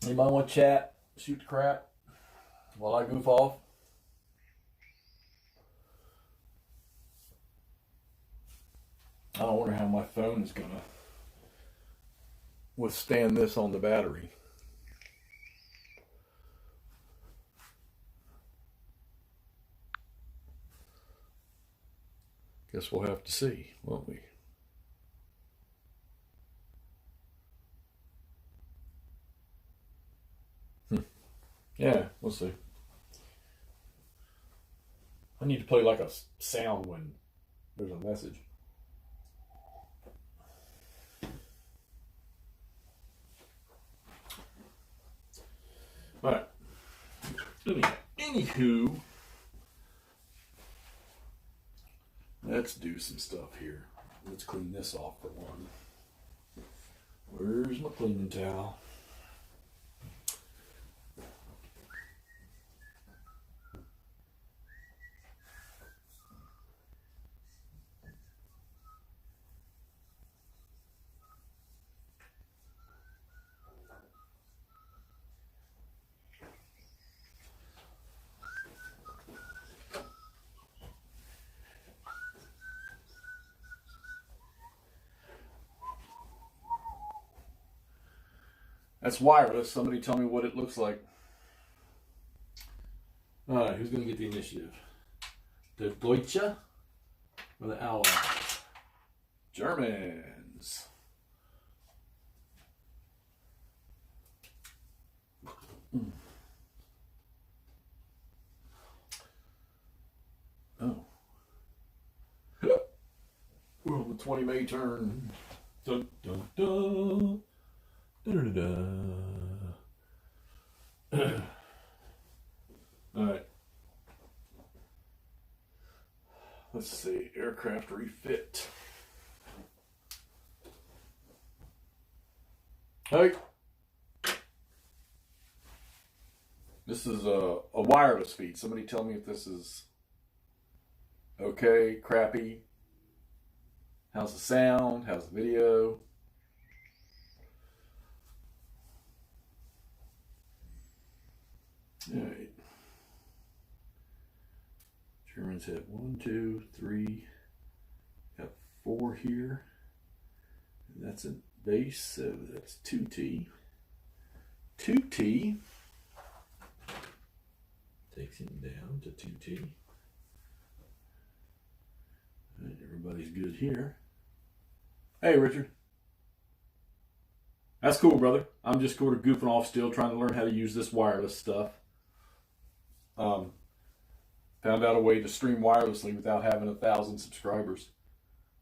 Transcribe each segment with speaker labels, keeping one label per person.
Speaker 1: Anybody want to chat? Shoot the crap while I goof off? I don't wonder how my phone is going to withstand this on the battery. Guess we'll have to see, won't we? Yeah, we'll see. I need to play like a sound when there's a message. All right. Anywho, let's do some stuff here. Let's clean this off for one. Where's my cleaning towel? That's wireless. Somebody tell me what it looks like. All right, who's going to get the initiative? The Deutsche or the Allies? Germans. Oh. We're on the 20 May turn. Dun, dun, dun. All right. Let's see. Aircraft refit. Hey. This is a wireless feed. Somebody tell me if this is okay, crappy. How's the sound? How's the video? All right. Germans have 1, 2, 3. Got 4 here. And that's a base, so that's 2T. 2T takes him down to 2T. All right, everybody's good here. Hey, Richard. That's cool, brother. I'm just sort of goofing off still, trying to learn how to use this wireless stuff. Found out a way to stream wirelessly without having 1,000 subscribers.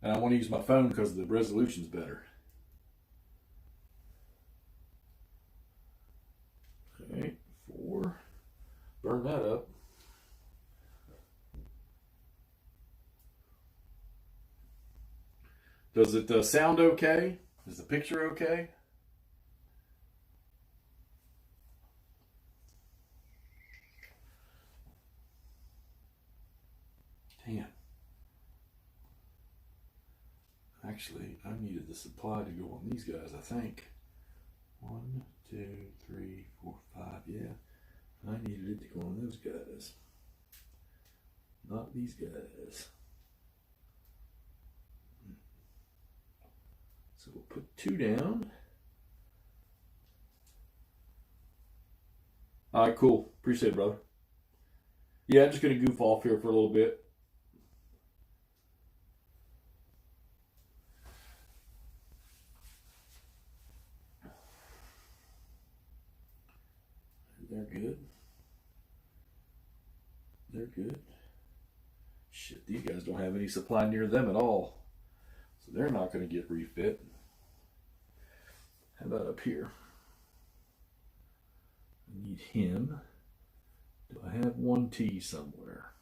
Speaker 1: And I want to use my phone because the resolution's better. Okay, 4. Burn that up. Does it sound okay? Is the picture okay? Damn. Actually, I needed the supply to go on these guys, I think. 1, 2, 3, 4, 5. Yeah. I needed it to go on those guys. Not these guys. So we'll put 2 down. All right, cool. Appreciate it, brother. Yeah, I'm just going to goof off here for a little bit. They're good. They're good. Shit, these guys don't have any supply near them at all. So they're not going to get refit. How about up here? I need him. Do I have 1T somewhere?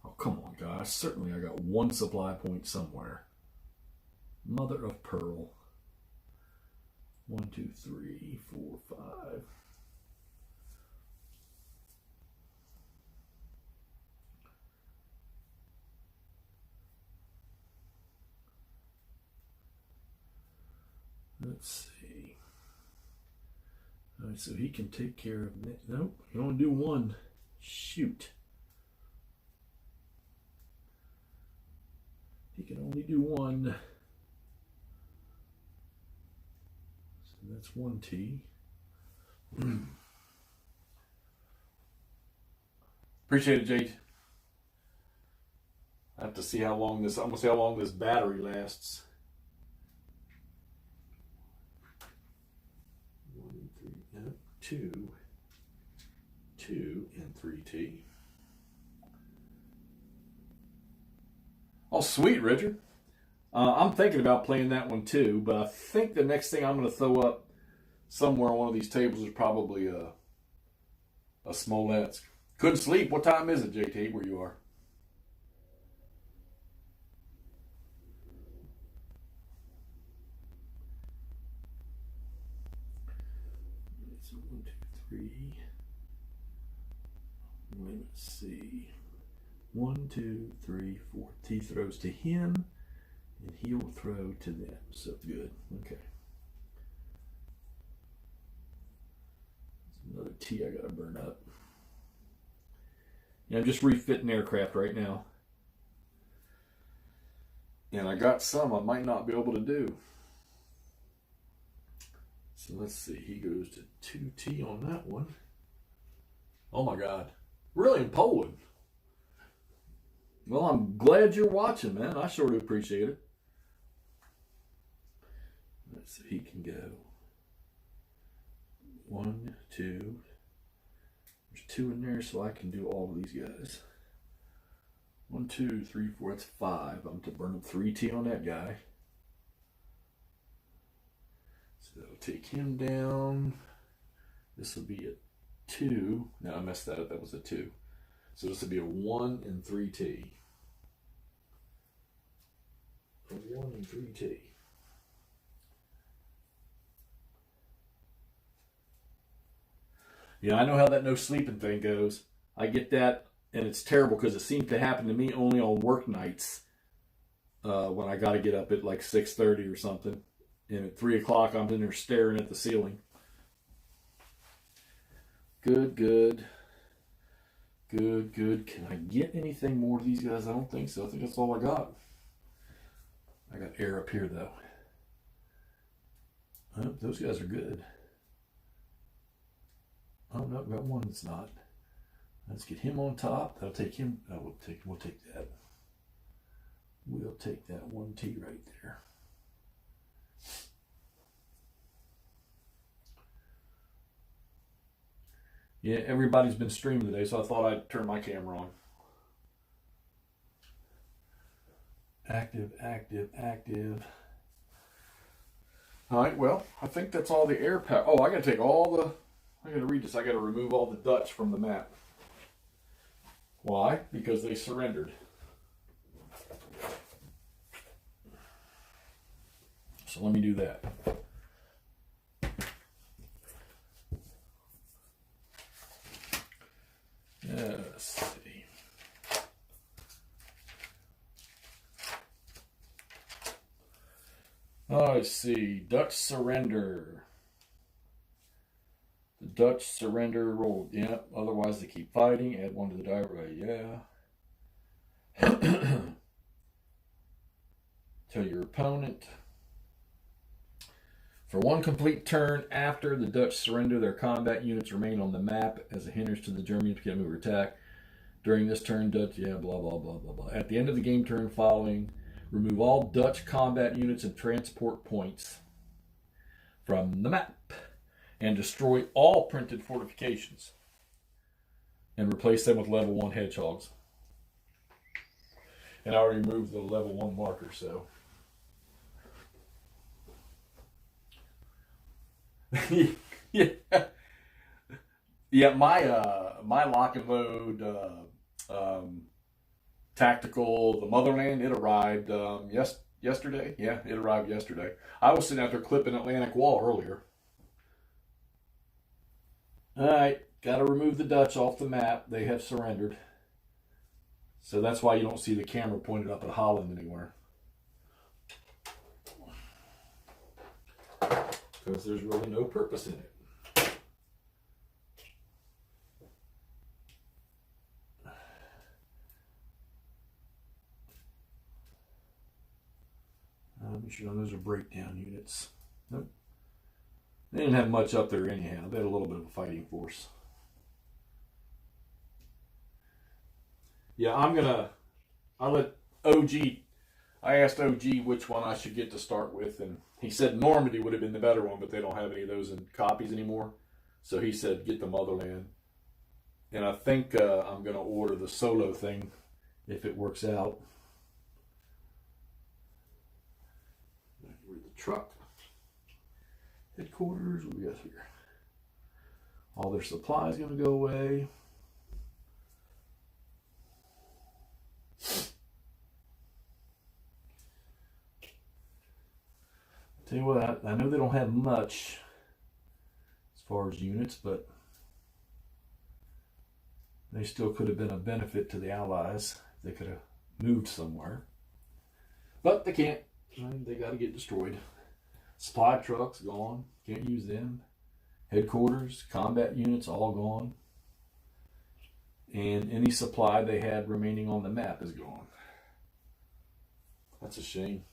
Speaker 1: Oh, come on, guys. Certainly I got 1 supply point somewhere. Mother of pearl. 1, 2, 3, 4, 5. Let's see. All right, so he can take care of that. Nope, you only do one. Shoot. He can only do one. So that's one T. Appreciate it, Jade. I have to see how long this, I'm going to see how long this battery lasts. 1, 3, no, 2, and 3T. Oh, sweet, Richard. I'm thinking about playing that one too, but I think the next thing I'm going to throw up somewhere on one of these tables is probably a Smoletsk. Couldn't sleep. What time is it, JT, where you are? So 1, 2, 3. Let's see. 1, 2, 3, 4. T throws to him, and he'll throw to them. So good. Okay. There's another T I gotta burn up. Yeah, I'm just refitting aircraft right now. And I got some I might not be able to do. So let's see. He goes to 2T on that one. Oh my God. Really in Poland. Well, I'm glad you're watching, man. I sure do appreciate it. Let's see. He can go 1, 2. There's 2 in there, so I can do all of these guys. 1, 2, 3, 4. That's 5. I'm to burn up 3T on that guy. So that'll take him down. This will be a 2. No, I messed that up. That was a 2. So this will be a 1 and 3T. A 1 and 3T. Yeah, I know how that no sleeping thing goes. I get that, and it's terrible because it seems to happen to me only on work nights when I got to get up at like 6:30 or something. And at 3 o'clock, I'm in there staring at the ceiling. Good, good. Good, good. Can I get anything more of these guys? I don't think so. I think that's all I got. I got air up here, though. Oh, those guys are good. Oh, no, got one that's not. Let's get him on top. That'll take him. Oh, we'll take that. We'll take that 1T right there. Yeah, everybody's been streaming today, so I thought I'd turn my camera on. Active, active, active. All right, well, I think that's all the air power. Oh, I got to take all the... I got to read this. I got to remove all the Dutch from the map. Why? Because they surrendered. So let me do that. Let's see. Oh, let's see. Dutch surrender. The Dutch surrender rolled. Yep. Otherwise, they keep fighting. Add 1 to the die. Right. Yeah. Tell your opponent. For 1 complete turn after the Dutch surrender, their combat units remain on the map as a hindrance to the German units can move or attack. During this turn, Dutch, blah, blah, blah, blah, blah. At the end of the game turn following, remove all Dutch combat units and transport points from the map and destroy all printed fortifications and replace them with level 1 hedgehogs. And I already removed the level 1 marker, so... yeah. My lock and load tactical, the Motherland, it arrived yesterday. Yeah, it arrived yesterday. I was sitting out there clipping Atlantic Wall earlier. All right, got to remove the Dutch off the map. They have surrendered, so that's why you don't see the camera pointed up at Holland anywhere. because there's really no purpose in it. Be sure those are breakdown units. Nope. They didn't have much up there anyhow. They had a little bit of a fighting force. Yeah, I asked OG which one I should get to start with, and he said Normandy would have been the better one, but they don't have any of those in copies anymore. So he said get the Motherland. And I think I'm going to order the solo thing if it works out. The truck. Headquarters, what we got here? All their supplies going to go away. Tell you what, I know they don't have much as far as units, but they still could have been a benefit to the Allies. They could have moved somewhere. But they can't. They got to get destroyed. Supply trucks, gone. Can't use them. Headquarters, combat units, all gone. And any supply they had remaining on the map is gone. That's a shame.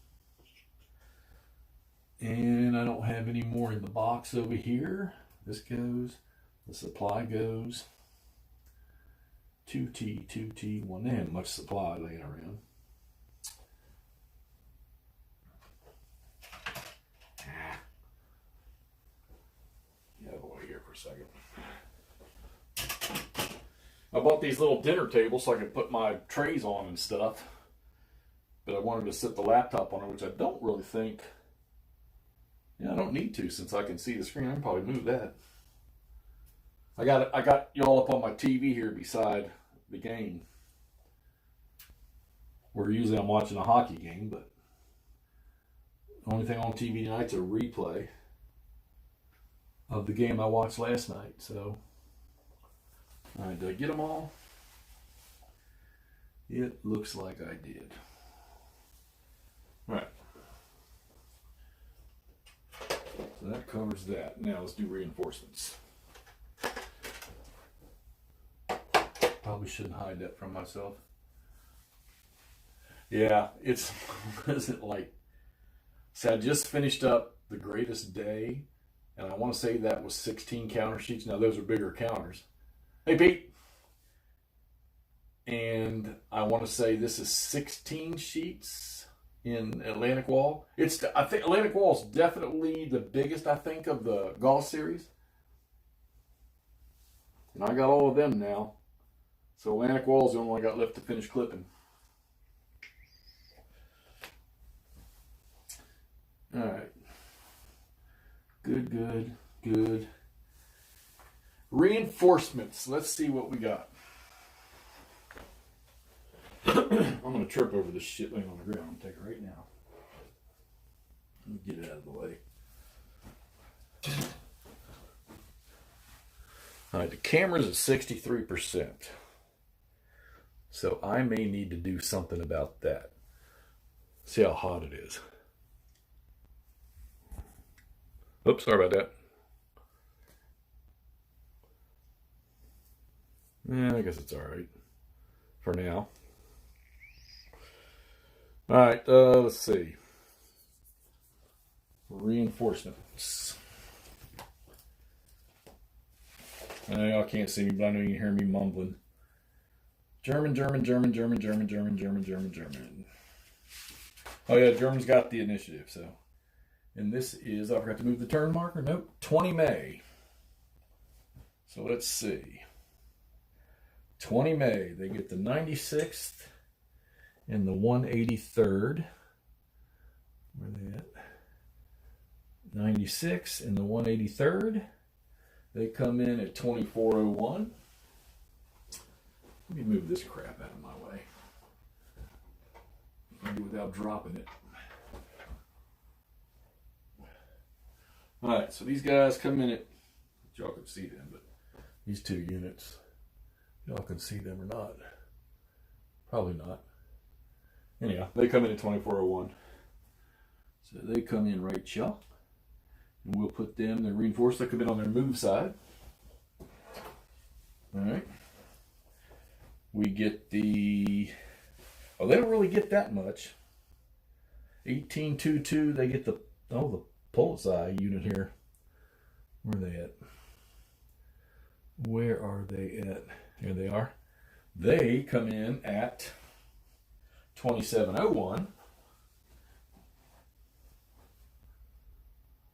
Speaker 1: And I don't have any more in the box over here. This goes. The supply goes. 2T, 2T, 1. They had much supply laying around. Get away here for a second. I bought these little dinner tables so I could put my trays on and stuff. But I wanted to sit the laptop on it, which I don't really think. Yeah, I don't need to since I can see the screen. I can probably move that. I got y'all up on my TV here beside the game. Where usually I'm watching a hockey game, but the only thing on TV tonight's a replay of the game I watched last night. So, all right, did I get them all? It looks like I did. All right. So that covers that. Now let's do reinforcements. Probably shouldn't hide that from myself. Yeah, it's like, so I just finished up The Greatest Day, and I want to say that was 16 counter sheets. Now those are bigger counters. Hey Pete. And I want to say this is 16 sheets in Atlantic Wall. I think Atlantic Wall is definitely the biggest, I think, of the golf series. And I got all of them now. So Atlantic Wall is the only one I got left to finish clipping. All right. Good. Reinforcements. Let's see what we got. I'm going to trip over this shit laying on the ground. I'm going to take it right now. Let me get it out of the way. All right, the camera's at 63%. So I may need to do something about that. See how hot it is. Oops, sorry about that. Yeah, I guess it's all right for now. All right, let's see. Reinforcements. I know y'all can't see me, but I know you can hear me mumbling. German. Oh yeah, German's got the initiative, so. And this is, I forgot to move the turn marker. Nope, 20 May. So let's see. 20 May, they get the 96th and the 183rd. Where are they at? 96 and the 183rd. They come in at 2401. Let me move this crap out of my way. Maybe without dropping it. Alright, so these guys come in at, y'all can see them, but these two units, y'all can see them or not. Probably not. Anyhow, they come in at 2401. So they come in right, y'all. And we'll put them, they're reinforced, they come in on their move side. All right. We get the, oh, they don't really get that much. 1822, they get the, oh, the Pulse-Eye unit here. Where are they at? Where are they at? Here they are. They come in at 2701.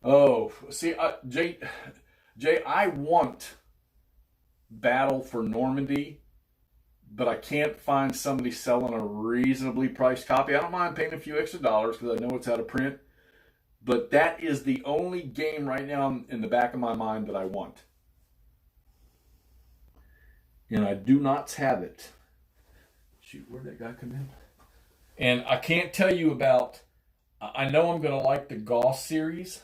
Speaker 1: Oh, see, Jay, I want Battle for Normandy, but I can't find somebody selling a reasonably priced copy. I don't mind paying a few extra dollars because I know it's out of print, but that is the only game right now in the back of my mind that I want. And I do not have it. Shoot, where'd that guy come in? And I can't tell you about, I know I'm going to like the Goss series,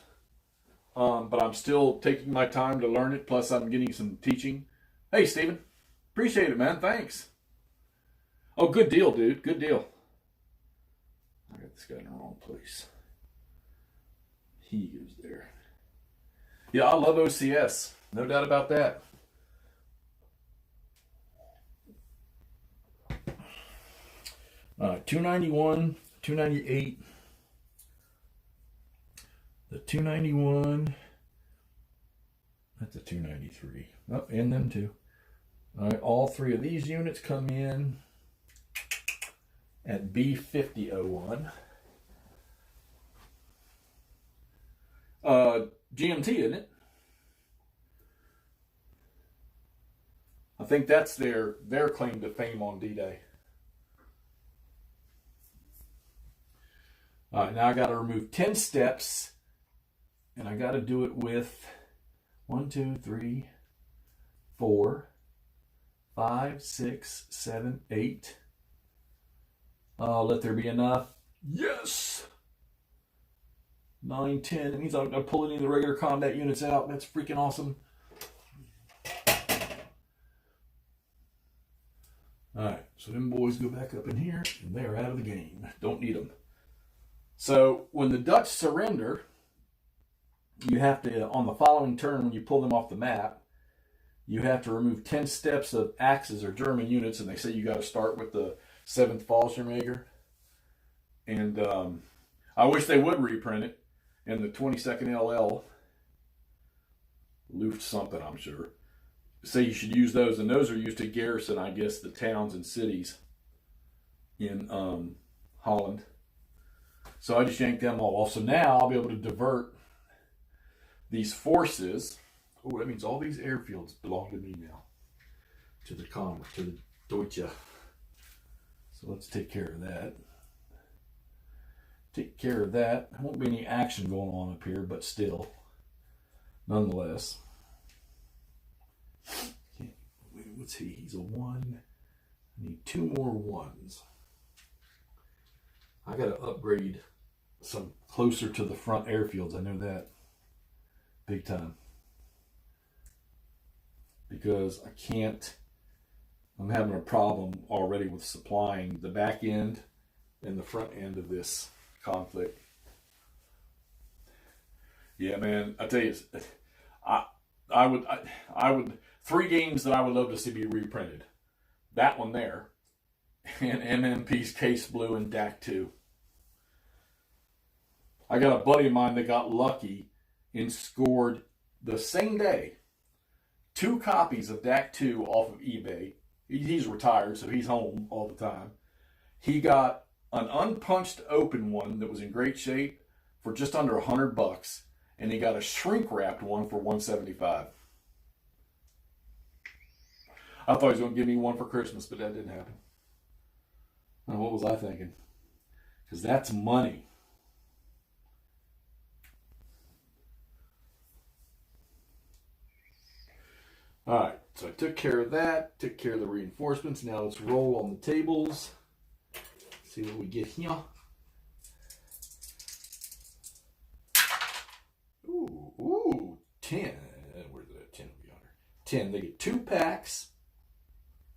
Speaker 1: but I'm still taking my time to learn it, plus I'm getting some teaching. Hey, Steven. Appreciate it, man. Thanks. Oh, good deal, dude. Good deal. I got this guy in the wrong place. He goes there. Yeah, I love OCS. No doubt about that. All right, 291, 298. The 291, that's a 293. Oh, and them too. All right, all three of these units come in at B5001. GMT, isn't it? I think that's their claim to fame on D-Day. All right, now I got to remove 10 steps, and I got to do it with 1, 2, 3, 4, 5, 6, 7, 8. Let there be enough. Yes! 9, 10. It means I'm going to pull any of the regular combat units out. That's freaking awesome. All right, so them boys go back up in here, and they're out of the game. Don't need them. So when the Dutch surrender, you have to, on the following turn, when you pull them off the map, you have to remove 10 steps of Axis or German units, and they say you got to start with the 7th Fallschirmjäger. And I wish they would reprint it. And the 22nd LL, Luft something, I'm sure, say you should use those. And those are used to garrison, I guess, the towns and cities in Holland. So I just yanked them all off. So now I'll be able to divert these forces. Oh, that means all these airfields belong to me now. To the Deutsche. So let's take care of that. Take care of that. There won't be any action going on up here, but still. Nonetheless. Okay, what's he? He's a 1. I need 2 more 1s. I got to upgrade some closer to the front airfields. I know that. Big time. Because I can't. I'm having a problem already with supplying the back end and the front end of this conflict. Yeah, man. I tell you, I would 3 games that I would love to see be reprinted. That one there. And MMP's Case Blue and DAC 2. I got a buddy of mine that got lucky and scored the same day 2 copies of DAC 2 off of eBay. He's retired, so he's home all the time. He got an unpunched open one that was in great shape for just under $100, and he got a shrink wrapped one for $175. I thought he was going to give me one for Christmas, but that didn't happen. And what was I thinking? Because that's money. All right, so I took care of that, took care of the reinforcements. Now let's roll on the tables. See what we get here. Ooh, 10. Where's that 10 over yonder? 10. They get 2 packs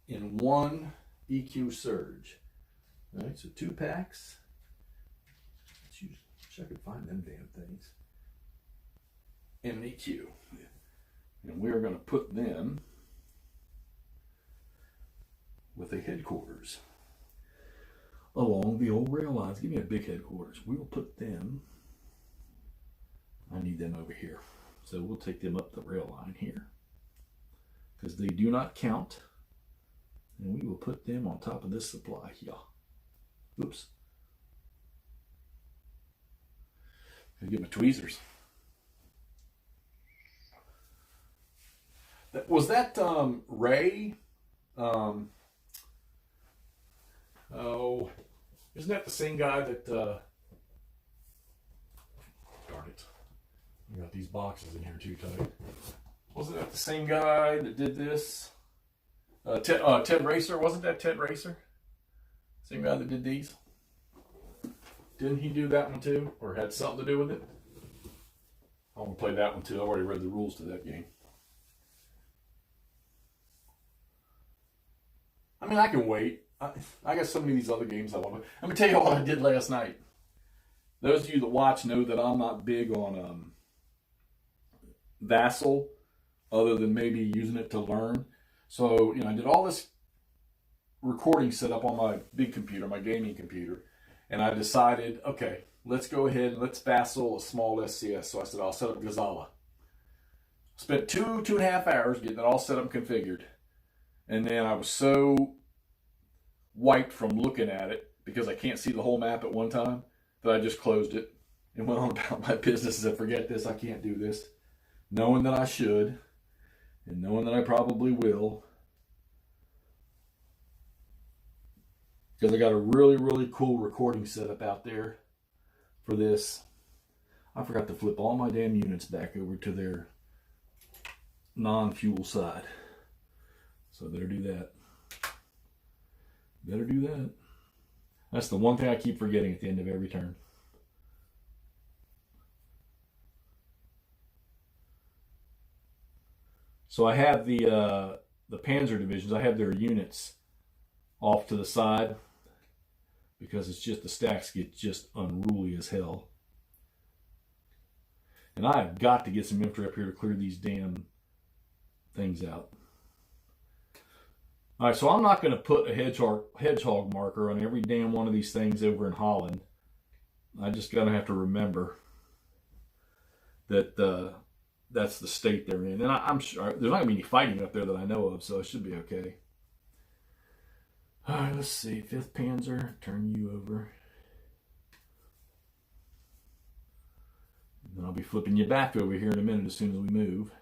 Speaker 1: in 1 EQ surge. All right, so 2 packs. Let's use, wish I could find them damn things. MEQ. And we're going to put them with a headquarters along the old rail lines. Give me a big headquarters. We will put them, I need them over here. So we'll take them up the rail line here because they do not count. And we will put them on top of this supply here. Oops. Gotta get my tweezers. Was that Ray? Oh, isn't that the same guy that? Darn it! I got these boxes in here too tight. Wasn't that the same guy that did this? Ted Racer, wasn't that Ted Racer? Same guy that did these? Didn't he do that one too? Or had something to do with it? I want to play that one too. I already read the rules to that game. I mean, I can wait. I got so many of these other games I want to play. Let me tell you what I did last night. Those of you that watch know that I'm not big on Vassal, other than maybe using it to learn. So, I did all this recording setup on my big computer, my gaming computer, and I decided, okay, let's go ahead and let's Vassal a small SCS. So I said, I'll set up Gazala. Spent 2.5 hours getting it all set up and configured. And then I was so wiped from looking at it, because I can't see the whole map at one time, that I just closed it and went on about my business and said, forget this, I can't do this. Knowing that I should, and knowing that I probably will. Because I got a really, really cool recording setup out there for this. I forgot to flip all my damn units back over to their non-fuel side. So I better do that. Better do that. That's the one thing I keep forgetting at the end of every turn. So I have the Panzer divisions. I have their units off to the side because it's just the stacks get just unruly as hell. And I have got to get some infantry up here to clear these damn things out. All right, so I'm not going to put a hedgehog marker on every damn one of these things over in Holland. I just going to have to remember that that's the state they're in. And I'm sure there's not going to be any fighting up there that I know of, so it should be okay. All right, let's see. 5th Panzer, turn you over. And then I'll be flipping you back over here in a minute as soon as we move.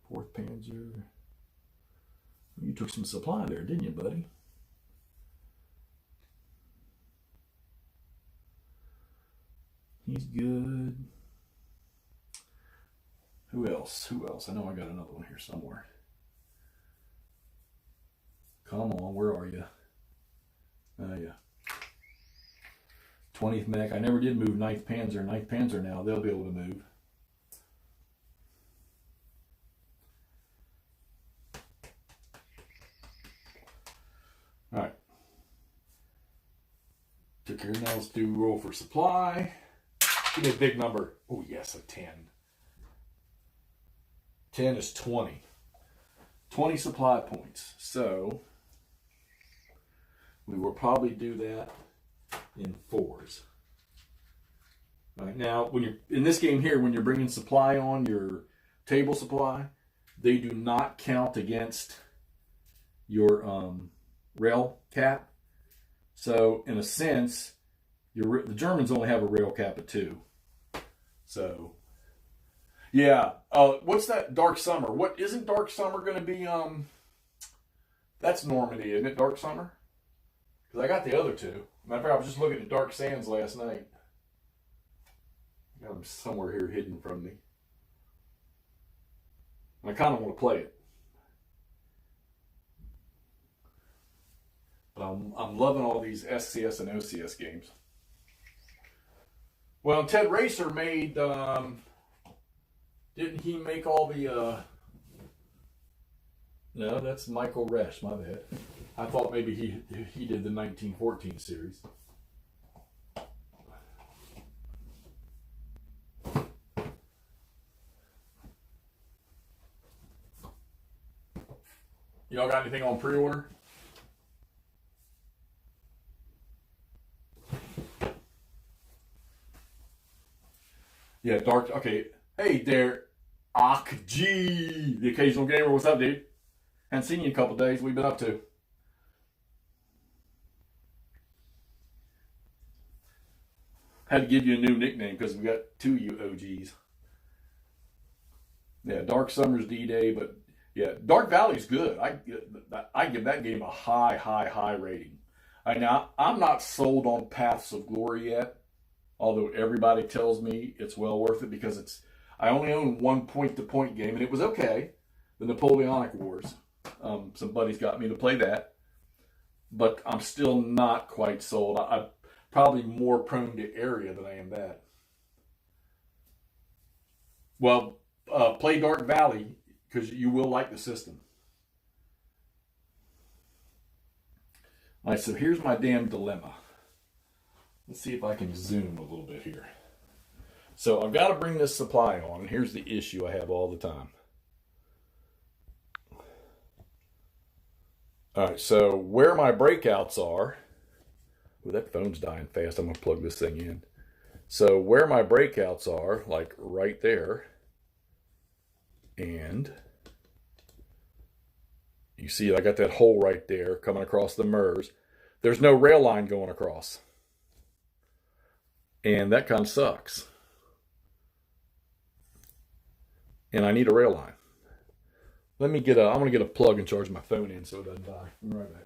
Speaker 1: 4th Panzer. You took some supply there, didn't you, buddy? He's good. Who else? Who else? I know I got another one here somewhere. Come on, where are you? Oh, yeah. 20th Mech. I never did move 9th Panzer. 9th Panzer now, they'll be able to move. All right. Took care. Now let's do roll for supply. Give me a big number. Oh, yes, a 10. 10 is 20. 20 supply points. So we will probably do that in 4s. All right, now, when you're in this game here, when you're bringing supply on your table supply, they do not count against your rail cap. So, in a sense, the Germans only have a rail cap of 2. So, yeah. What's that? Dark Summer. What isn't Dark Summer going to be? That's Normandy, isn't it? Dark Summer. Because I got the other 2. Matter of fact, I was just looking at Dark Sands last night. I got them somewhere here hidden from me. I kind of want to play it. But I'm loving all these SCS and OCS games. Well, Ted Racer made, didn't he make all the, no, that's Michael Resch, my bad. I thought maybe he did the 1914 series. Y'all got anything on pre-order? Yeah, Dark. Okay. Hey there, G, the occasional gamer. What's up, dude? Hadn't seen you in a couple days. What you been up to? Had to give you a new nickname because we got two of you OGs. Yeah, Dark Summer's D-Day, but yeah, Dark Valley's good. I give that game a high rating. Now I'm not sold on Paths of Glory yet, although everybody tells me it's well worth it because I only own one point-to-point game and it was okay, the Napoleonic Wars. Some buddies got me to play that, but I'm still not quite sold. I'm probably more prone to area than I am that. Well, play Dark Valley because you will like the system. All right, so here's my damn dilemma. Let's see if I can zoom a little bit here. So I've got to bring this supply on. Here's the issue I have all the time. All right, so where my breakouts are, oh, that phone's dying fast. I'm going to plug this thing in. So where my breakouts are, like right there, and you see I got that hole right there coming across the MERS. There's no rail line going across. And that kind of sucks. And I need a rail line. I'm going to get a plug and charge my phone in so it doesn't die. I'll be right back.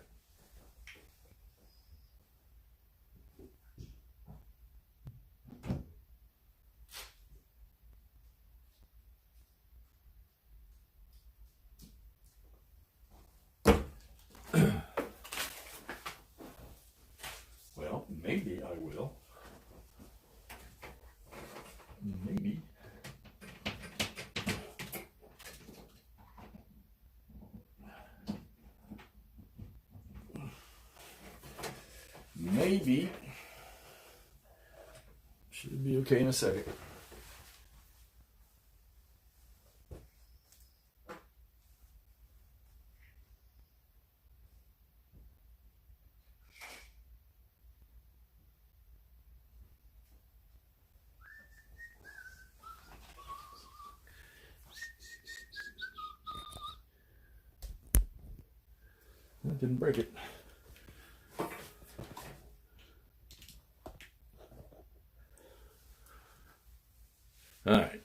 Speaker 1: Well, maybe I will. Maybe. Maybe. Should be okay in a second. I didn't break it. All right,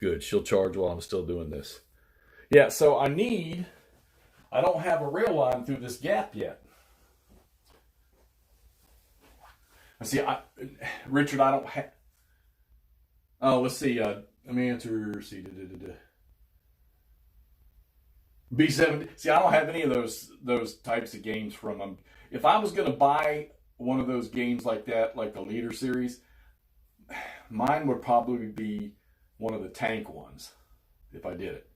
Speaker 1: good. She'll charge while I'm still doing this. Yeah, so I don't have a rail line through this gap yet. See, Richard, I don't have. Oh, let's see. Let me answer. See, B7. See, I don't have any of those types of games from them. If I was going to buy one of those games like that, like the Leader series, mine would probably be one of the tank ones if I did it.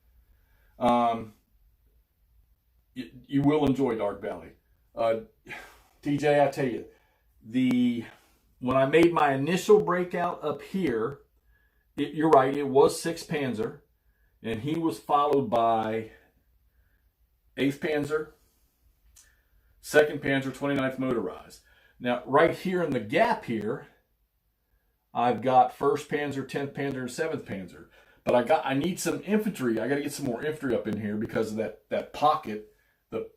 Speaker 1: You will enjoy Dark Valley. TJ, I tell you, when I made my initial breakout up here, you're right, it was 6th Panzer, and he was followed by 8th Panzer, 2nd Panzer, 29th Motorized. Now, right here in the gap here, I've got 1st Panzer, 10th Panzer, and 7th Panzer. But I need some infantry. I got to get some more infantry up in here because of that pocket. The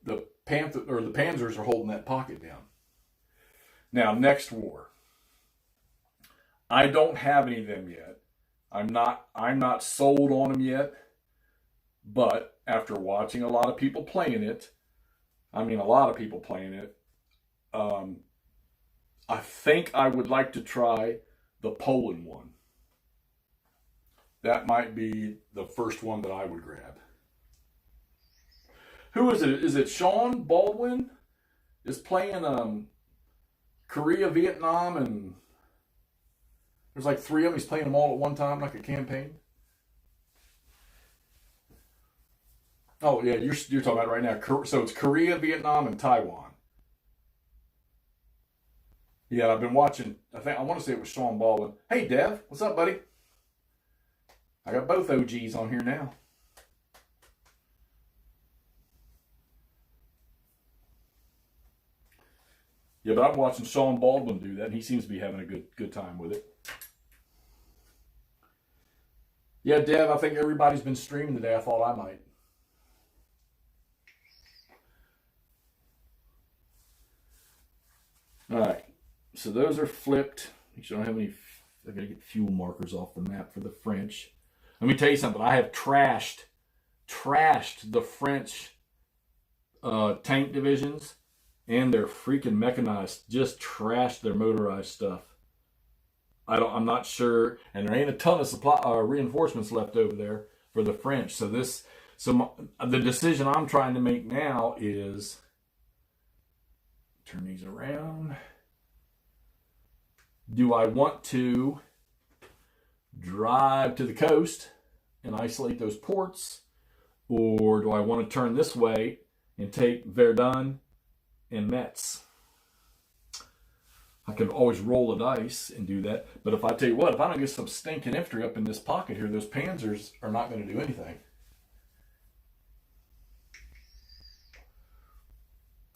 Speaker 1: Panzers are holding that pocket down. Now, next war. I don't have any of them yet. I'm not sold on them yet. But after watching a lot of people playing it, I think I would like to try the Poland one. That might be the first one that I would grab. Who is it? Is it Sean Baldwin? Is playing Korea, Vietnam, and there's like 3 of them. He's playing them all at one time, like a campaign. Oh yeah, you're talking about it right now. So it's Korea, Vietnam, and Taiwan. Yeah, I've been watching. I want to say it was Sean Baldwin. Hey, Dev, what's up, buddy? I got both OGs on here now.
Speaker 2: Yeah, but I'm watching Sean Baldwin do that, and he seems to be having a good time with it. Yeah, Dev, I think everybody's been streaming today. I thought I might. All right, so those are flipped. I don't have any. I gotta get fuel markers off the map for the French. Let me tell you something. I have trashed the French tank divisions and their freaking mechanized. Just trashed their motorized stuff. I'm not sure, and there ain't a ton of supply reinforcements left over there for the French. So the decision I'm trying to make now is turn these around. Do I want to drive to the coast and isolate those ports, or do I want to turn this way and take Verdun and Metz? I could always roll the dice and do that, but if I tell you what, if I don't get some stinking infantry up in this pocket here, those panzers are not going to do anything.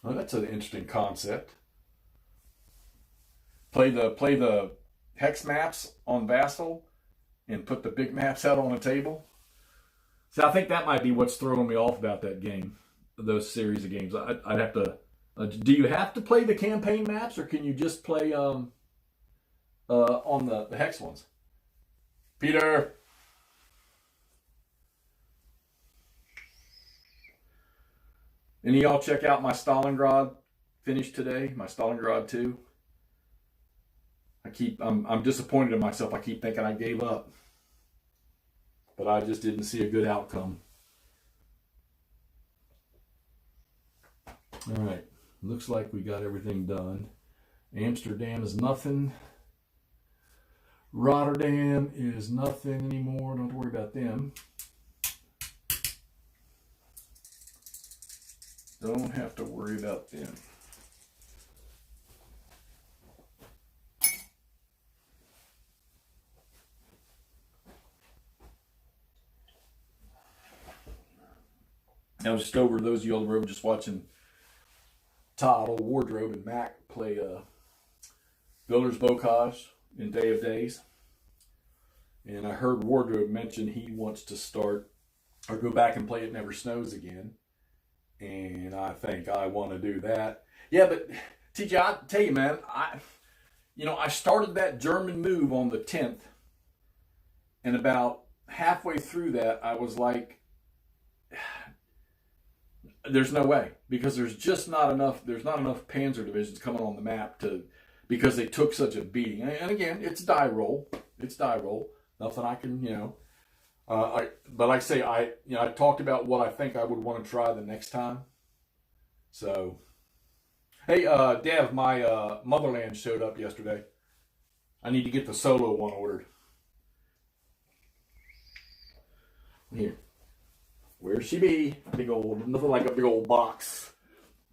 Speaker 2: Well, that's an interesting concept. Play the hex maps on Vassal and put the big maps out on the table. So I think that might be what's throwing me off about that game, those series of games. I'd have to. Do you have to play the campaign maps, or can you just play on the hex ones? Peter. Any of y'all check out my Stalingrad finish today? My Stalingrad 2. I'm disappointed in myself. I keep thinking I gave up, but I just didn't see a good outcome. All right, looks like we got everything done. Amsterdam is nothing. Rotterdam is nothing anymore. Don't worry about them. Don't have to worry about them. I was just over those of y'all who were just watching Todd, Old Wardrobe, and Mac play Builder's Bocage in Day of Days. And I heard Wardrobe mention he wants to start or go back and play It Never Snows again. And I think I want to do that. Yeah, but TJ, I tell you, man, I started that German move on the 10th. And about halfway through that, I was like, there's no way, because there's not enough Panzer divisions coming on the map because they took such a beating. And again, it's die roll. Nothing I can, but like I say, I talked about what I think I would want to try the next time. So, hey, Dev, my Motherland showed up yesterday. I need to get the solo one ordered. Here. Where'd she be? Nothing like a big old box.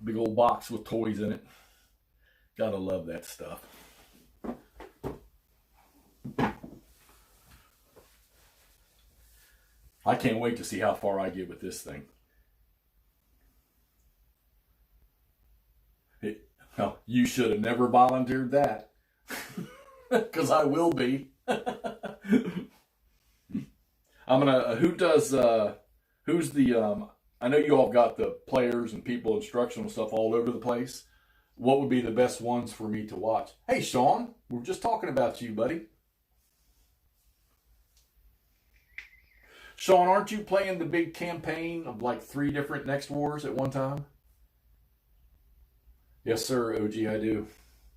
Speaker 2: Big old box with toys in it. Gotta love that stuff. I can't wait to see how far I get with this thing. Well, you should have never volunteered that. Because I will be. I'm gonna, who's the, I know you all got the players and people instructional stuff all over the place. What would be the best ones for me to watch? Hey, Sean, we were just talking about you, buddy. Sean, aren't you playing the big campaign of like 3 different Next Wars at one time? Yes, sir, OG, I do.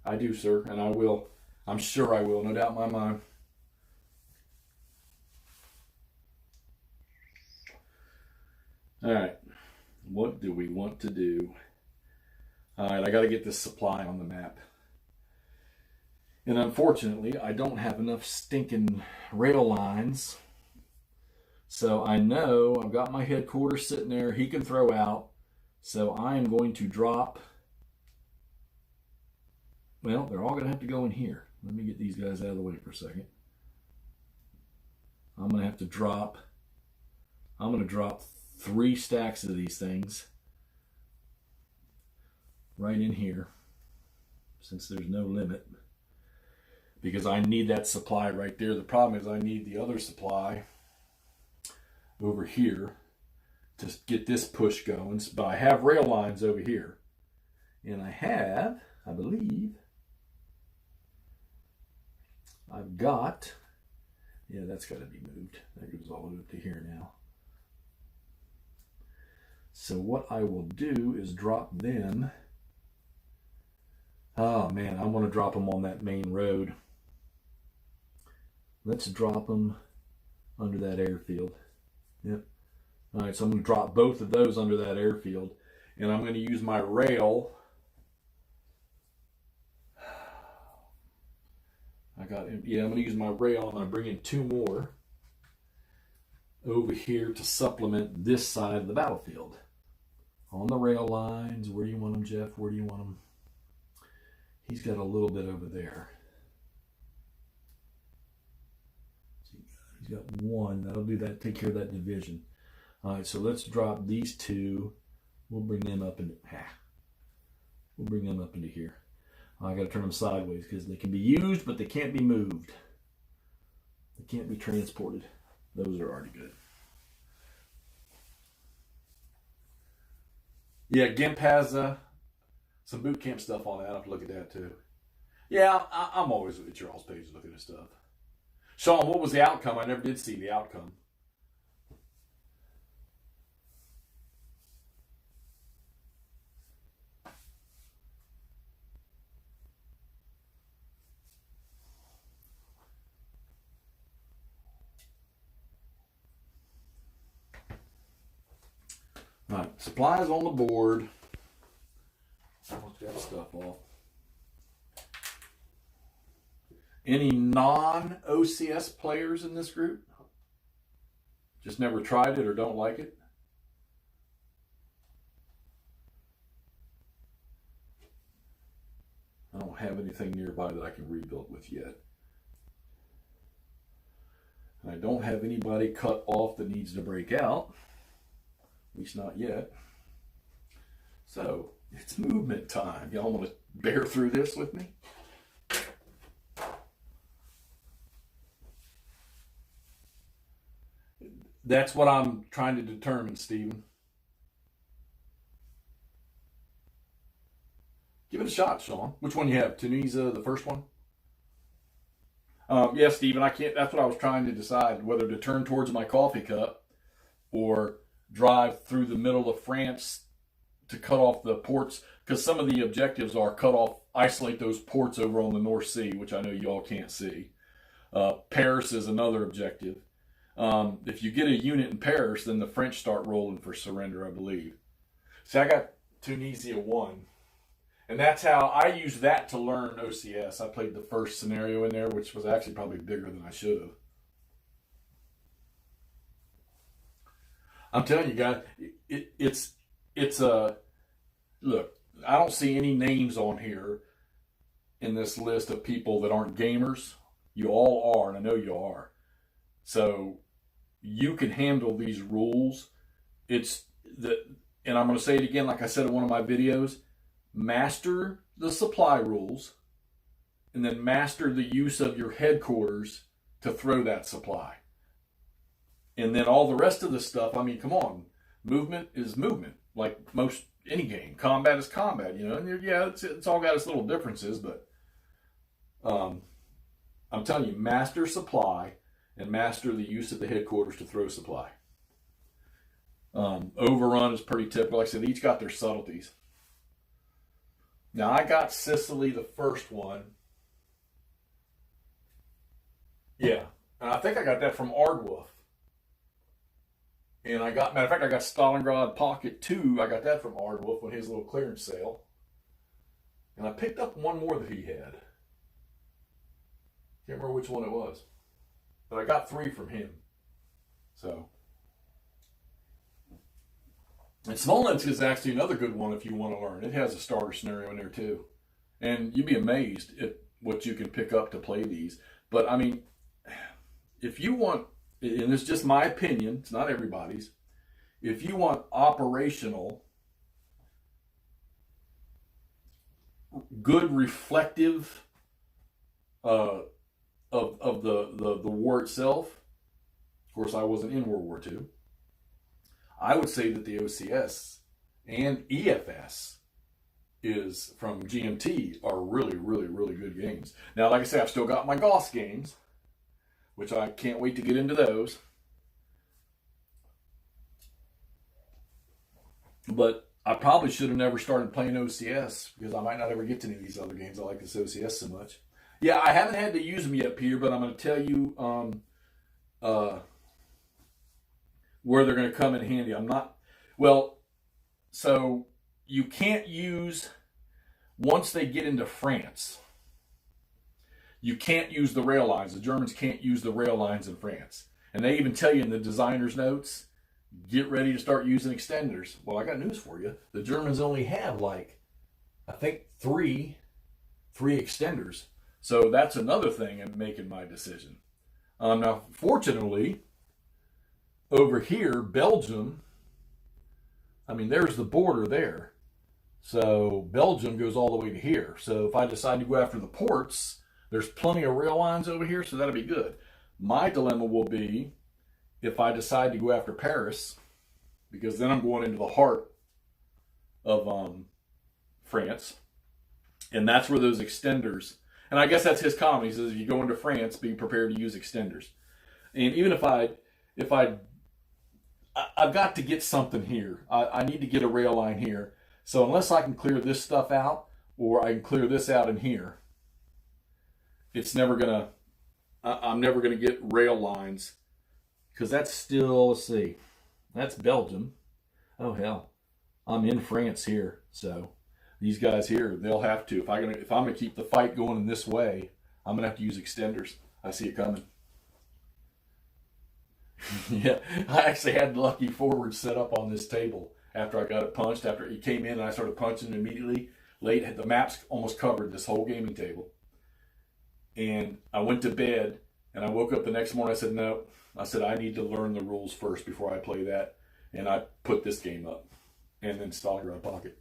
Speaker 2: I do, sir, and I will. I'm sure I will, no doubt in my mind. All right, what do we want to do? All right, I got to get this supply on the map. And unfortunately, I don't have enough stinking rail lines. So I know I've got my headquarters sitting there. He can throw out. So I am going to drop. Well, they're all going to have to go in here. Let me get these guys out of the way for a second. I'm going to have to drop. I'm going to drop 3 stacks of these things right in here. since there's no limit, because I need that supply right there. The problem is I need the other supply over here to get this push going. But I have rail lines over here. And I believe, I've got, yeah, that's got to be moved. That goes all the way up to here now. So what I will do is drop them. Oh man, I want to drop them on that main road. Let's drop them under that airfield. Yep. All right, so I'm going to drop both of those under that airfield. And I'm going to use my rail. I'm going to use my rail. I'm going to bring in 2 more over here to supplement this side of the battlefield. On the rail lines. Where do you want them, Jeff? Where do you want them? He's got a little bit over there. He's got 1. That'll do that. Take care of that division. All right, so let's drop these 2. We'll bring them up into here. I got to turn them sideways because they can be used, but they can't be moved. They can't be transported. Those are already good. Yeah, GIMP has some boot camp stuff on it. I'll have to look at that too. Yeah, I'm always at your all's page looking at stuff. Sean, what was the outcome? I never did see the outcome. All right, supplies on the board. Almost got stuff off. Any non-OCS players in this group? Just never tried it or don't like it? I don't have anything nearby that I can rebuild with yet. And I don't have anybody cut off that needs to break out. At least not yet. So, it's movement time. Y'all want to bear through this with me? That's what I'm trying to determine, Stephen. Give it a shot, Sean. Which one you have? Tunisia, the first one? Yeah, Stephen, I can't. That's what I was trying to decide, whether to turn towards my coffee cup or drive through the middle of France to cut off the ports, because some of the objectives are isolate those ports over on the North Sea, which I know you all can't see. Paris is another objective. If you get a unit in Paris, then the French start rolling for surrender, I believe. See, I got Tunisia 1. And that's how I used that to learn OCS. I played the first scenario in there, which was actually probably bigger than I should have. I'm telling you guys, it's a look. I don't see any names on here in this list of people that aren't gamers. You all are, and I know you are. So you can handle these rules. And I'm going to say it again, like I said in one of my videos. Master the supply rules, and then master the use of your headquarters to throw that supply. And then all the rest of the stuff, I mean, come on. Movement is movement, like most any game. Combat is combat, you know. And yeah, it's all got its little differences, but I'm telling you, master supply and master the use of the headquarters to throw supply. Overrun is pretty typical. Like I said, each got their subtleties. Now, I got Sicily, the first one. Yeah. And I think I got that from Ardwolf. And matter of fact, I got Stalingrad Pocket 2. I got that from Ardwolf on his little clearance sale. And I picked up one more that he had. Can't remember which one it was. But I got 3 from him. So. And Smolensk is actually another good one if you want to learn. It has a starter scenario in there too. And you'd be amazed at what you can pick up to play these. But I mean, if you want, and it's just my opinion, it's not everybody's, if you want operational good reflective of the war itself. Of course, I wasn't in World War II. I would say that the OCS and EFS is from GMT are really, really, really good games. Now, like I say, I've still got my Goss games, which I can't wait to get into those. But I probably should have never started playing OCS because I might not ever get to any of these other games. I like this OCS so much. Yeah, I haven't had to use them yet, Peter, but I'm going to tell you where they're going to come in handy. So you can't use, once they get into France, you can't use the rail lines. The Germans can't use the rail lines in France. And they even tell you in the designer's notes, get ready to start using extenders. Well, I got news for you. The Germans only have I think three extenders. So that's another thing in making my decision. Now, fortunately, over here, Belgium, there's the border there. So Belgium goes all the way to here. So if I decide to go after the ports, there's plenty of rail lines over here, so that'll be good. My dilemma will be if I decide to go after Paris, because then I'm going into the heart of France, and that's where those extenders, and I guess that's his comment. He says if you go into France, be prepared to use extenders. And even if I've got to get something here. I need to get a rail line here. So unless I can clear this stuff out, or I can clear this out in here, I'm never gonna get rail lines, because that's still, let's see, that's Belgium. Oh hell, I'm in France here. So these guys here, they'll have to, if I'm gonna keep the fight going in this way, I'm gonna have to use extenders. I see it coming. Yeah, I actually had Lucky Forward set up on this table after I got it punched. After he came in and I started punching immediately. Late, the maps almost covered this whole gaming table. And I went to bed and I woke up the next morning. I said, no, I need to learn the rules first before I play that. And I put this game up and then Stalingrad Pocket.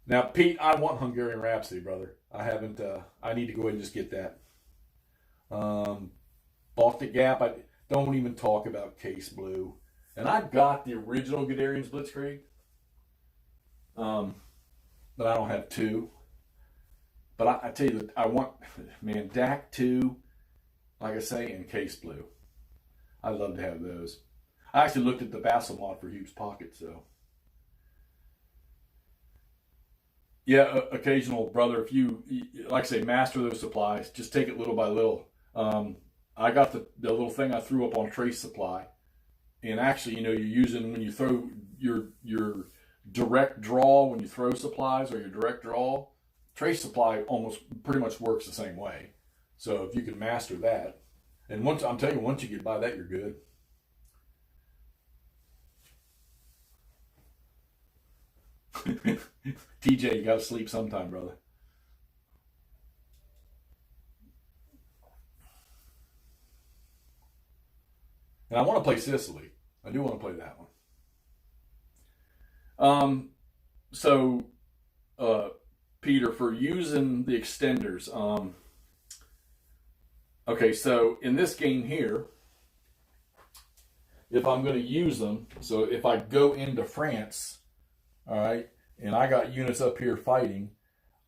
Speaker 2: Now, Pete, I want Hungarian Rhapsody, brother. I haven't, I need to go ahead and just get that. Baltic Gap, I don't even talk about Case Blue. And I've got the original Guderian's Blitzkrieg. But I don't have two. But I tell you, I want, man, DAC 2, like I say, and Case Blue. I'd love to have those. I actually looked at the Bassel mod for Hugh's Pocket, so. Yeah, occasional, brother, if you, like I say, master those supplies, just take it little by little. I got the little thing I threw up on Trace Supply. And actually, you're using, when you throw your direct draw, when you throw supplies, or your direct draw, Trace Supply almost pretty much works the same way. So if you can master that, and once you get by that, you're good. TJ, you gotta sleep sometime, brother. And I want to play Sicily. I do want to play that one. Peter, for using the extenders, okay, so in this game here, if I'm going to use them, so if I go into France, all right, and I got units up here fighting,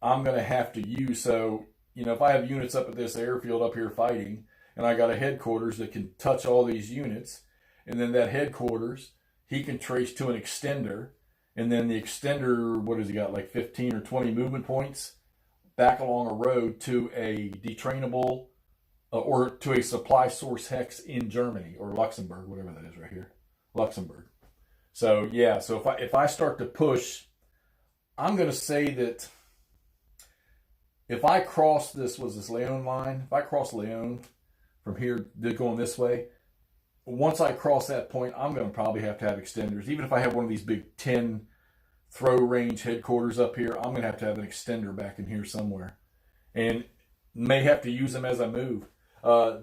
Speaker 2: I'm going to have to use, if I have units up at this airfield up here fighting, and I got a headquarters that can touch all these units, and then that headquarters, he can trace to an extender, and then the extender, what has he got, like 15 or 20 movement points back along a road to a detrainable or to a supply source hex in Germany or Luxembourg, whatever that is right here, Luxembourg. So yeah, so if I start to push, I'm going to say that if I cross this Leon line, if I cross Leon from here going this way, once I cross that point, I'm going to probably have to have extenders. Even if I have one of these big 10 throw range headquarters up here, I'm going to have an extender back in here somewhere. And may have to use them as I move.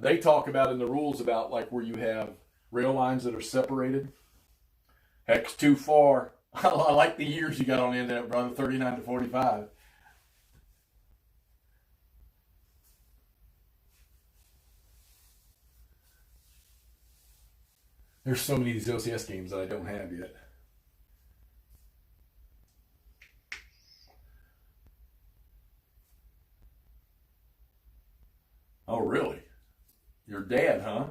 Speaker 2: They talk about in the rules about like where you have rail lines that are separated. Heck's too far. I like the years you got on the end of that, brother, 39 to 45. There's so many of these OCS games that I don't have yet. Oh, really? Your dad, huh?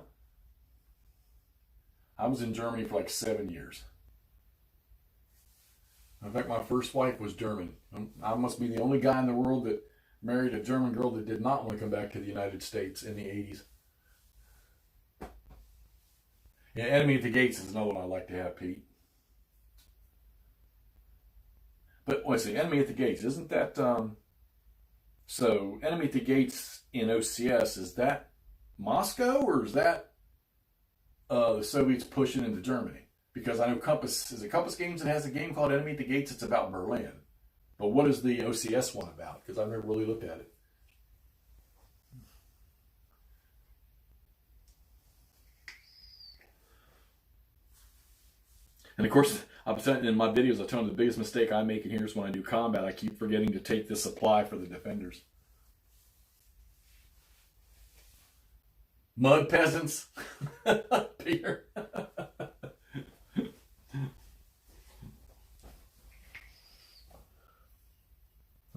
Speaker 2: I was in Germany for like 7 years. In fact, my first wife was German. I must be the only guy in the world that married a German girl that did not want to come back to the United States in the 80s. Yeah, Enemy at the Gates is another one I like to have, Pete. But let's see, Enemy at the Gates, isn't that... So, Enemy at the Gates in OCS, is that Moscow or is that the Soviets pushing into Germany? Because I know Compass, is it Compass Games that has a game called Enemy at the Gates? It's about Berlin. But what is the OCS one about? Because I've never really looked at it. And of course, in my videos, I tell them the biggest mistake I make in here is when I do combat, I keep forgetting to take the supply for the defenders. Mud peasants. Peter.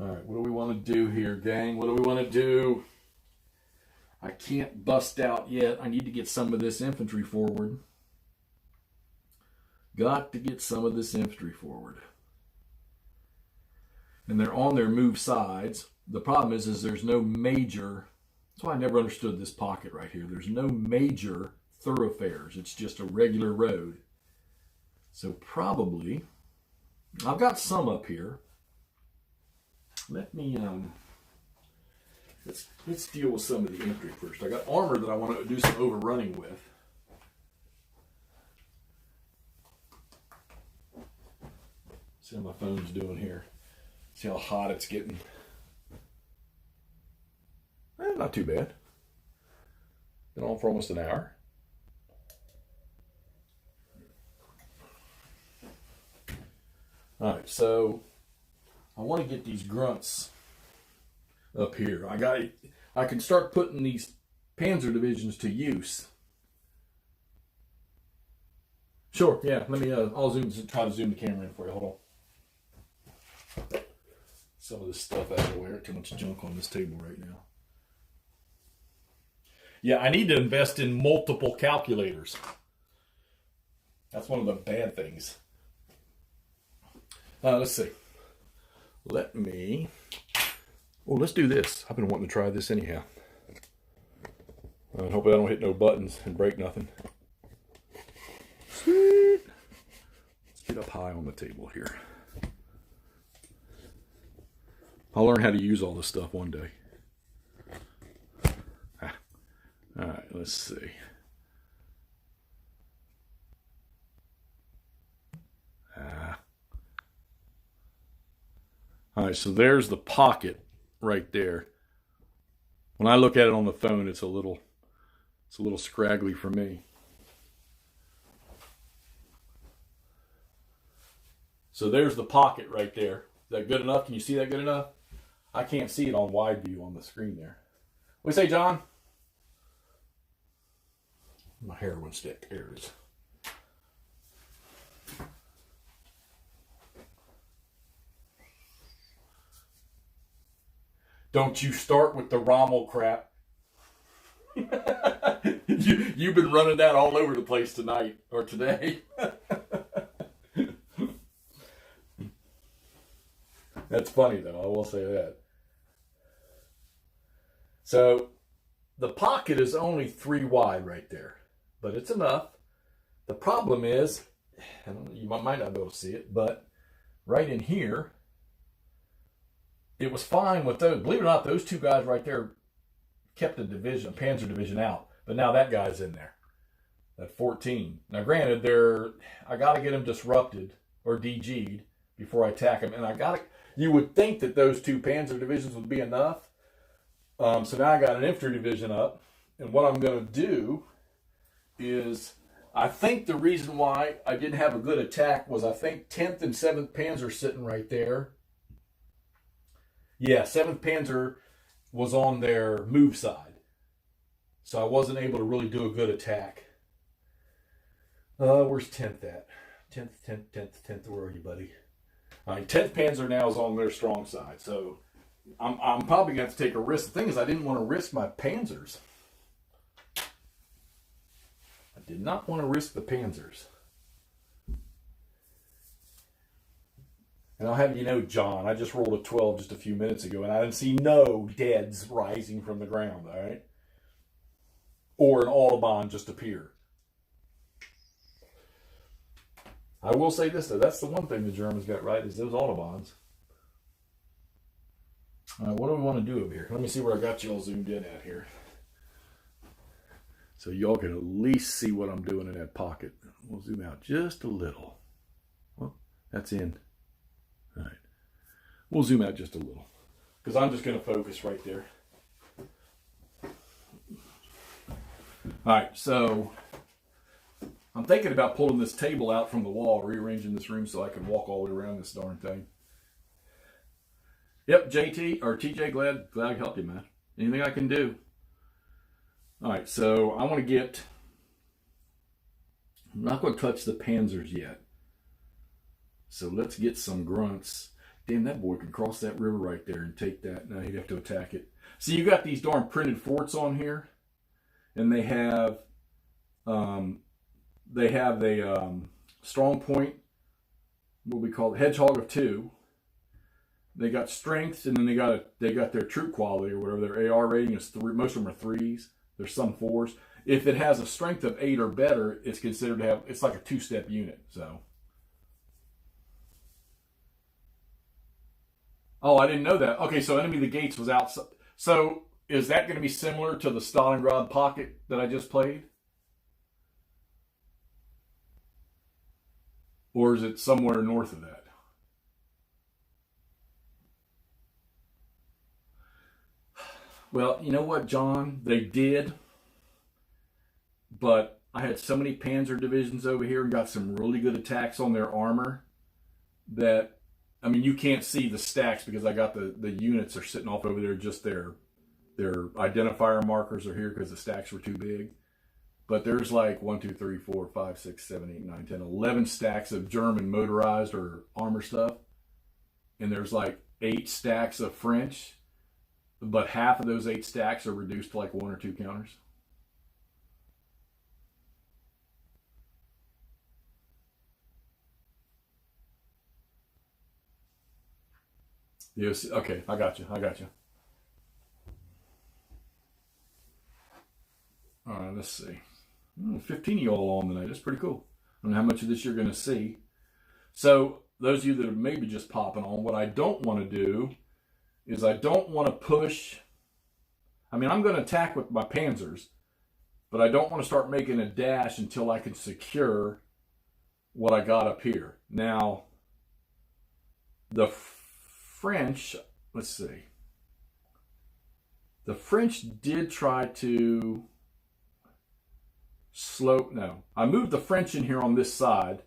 Speaker 2: All right, what do we want to do here, gang? What do we want to do? I can't bust out yet. I need to get some of this infantry forward. Got to get some of this infantry forward. And they're on their move sides. The problem is there's no major... That's why I never understood this pocket right here. There's no major thoroughfares. It's just a regular road. So probably... I've got some up here. Let me... Let's deal with some of the infantry first. I got armor that I want to do some overrunning with. See how my phone's doing here. See how hot it's getting. Not too bad. Been on for almost an hour. Alright, so I want to get these grunts up here. I can start putting these panzer divisions to use. Sure, yeah. Let me I'll try to zoom the camera in for you. Hold on. Some of this stuff out of the way. Too much junk on this table right now. Yeah, I need to invest in multiple calculators. That's one of the bad things. Let's see. Let's do this. I've been wanting to try this anyhow. I hope I don't hit no buttons and break nothing. Sweet. Let's get up high on the table here. I'll learn how to use all this stuff one day. All right, let's see. All right, so there's the pocket right there. When I look at it on the phone, it's a little scraggly for me. So there's the pocket right there. Is that good enough? Can you see that good enough? I can't see it on wide view on the screen there. What do you say, John? My heroin stick. There it is. Don't you start with the Rommel crap. You've been running that all over the place tonight or today. That's funny though, I will say that. So the pocket is only 3 wide right there, but it's enough. The problem is, you might not be able to see it, but right in here, it was fine with those. Believe it or not, those 2 guys right there kept a division, a panzer division out, but now that guy's in there at 14. Now granted, I got to get them disrupted or DG'd before I attack them, and you would think that those 2 panzer divisions would be enough. So now I got an infantry division up, and what I'm going to do is, I think the reason why I didn't have a good attack was I think 10th and 7th Panzer sitting right there. Yeah, 7th Panzer was on their move side, so I wasn't able to really do a good attack. Where's 10th at? 10th. Where are you, buddy? All right, 10th Panzer now is on their strong side, so I'm probably going to have to take a risk. The thing is, I didn't want to risk my Panzers. I did not want to risk the Panzers. And I'll have you know, John, I just rolled a 12 just a few minutes ago, and I didn't see no deads rising from the ground, all right? Or an Autobahn just appear. I will say this, though. That's the one thing the Germans got right, is those Autobahns. All right, what do we want to do over here? Let me see where I got you all zoomed in at here. So y'all can at least see what I'm doing in that pocket. We'll zoom out just a little. Well, that's in. All right. We'll zoom out just a little, because I'm just going to focus right there. All right, so I'm thinking about pulling this table out from the wall, rearranging this room so I can walk all the way around this darn thing. Yep, JT or TJ, glad I helped you, man. Anything I can do. All right, so I want to get. I'm not going to touch the Panzers yet. So let's get some grunts. Damn, that boy can cross that river right there and take that. Now he'd have to attack it. See, you got these darn printed forts on here, and they have a strong point, what we call the hedgehog of 2. They got strength, and then they got their troop quality or whatever. Their AR rating is 3. Most of them are 3s. There's some 4s. If it has a strength of 8 or better, it's considered to have. It's like a 2-step unit. So. Oh, I didn't know that. Okay, so Enemy of the Gates was outside. So is that going to be similar to the Stalingrad pocket that I just played? Or is it somewhere north of that? Well, you know what, John? They did. But I had so many Panzer divisions over here and got some really good attacks on their armor that, I mean, you can't see the stacks because I got the units are sitting off over there. Just their identifier markers are here because the stacks were too big. But there's like 1, 2, 3, 4, 5, 6, 7, 8, 9, 10, 11 stacks of German motorized or armor stuff. And there's like 8 stacks of French. But half of those 8 stacks are reduced to like 1 or 2 counters. Yes, okay, I got you. All right, let's see. 15 of y'all on tonight. That's pretty cool. I don't know how much of this you're going to see. So, those of you that are maybe just popping on, what I don't want to do is I don't want to push. I mean, I'm going to attack with my Panzers, but I don't want to start making a dash until I can secure what I got up here. Now, the French, let's see. The French did try to no. I moved the French in here on this side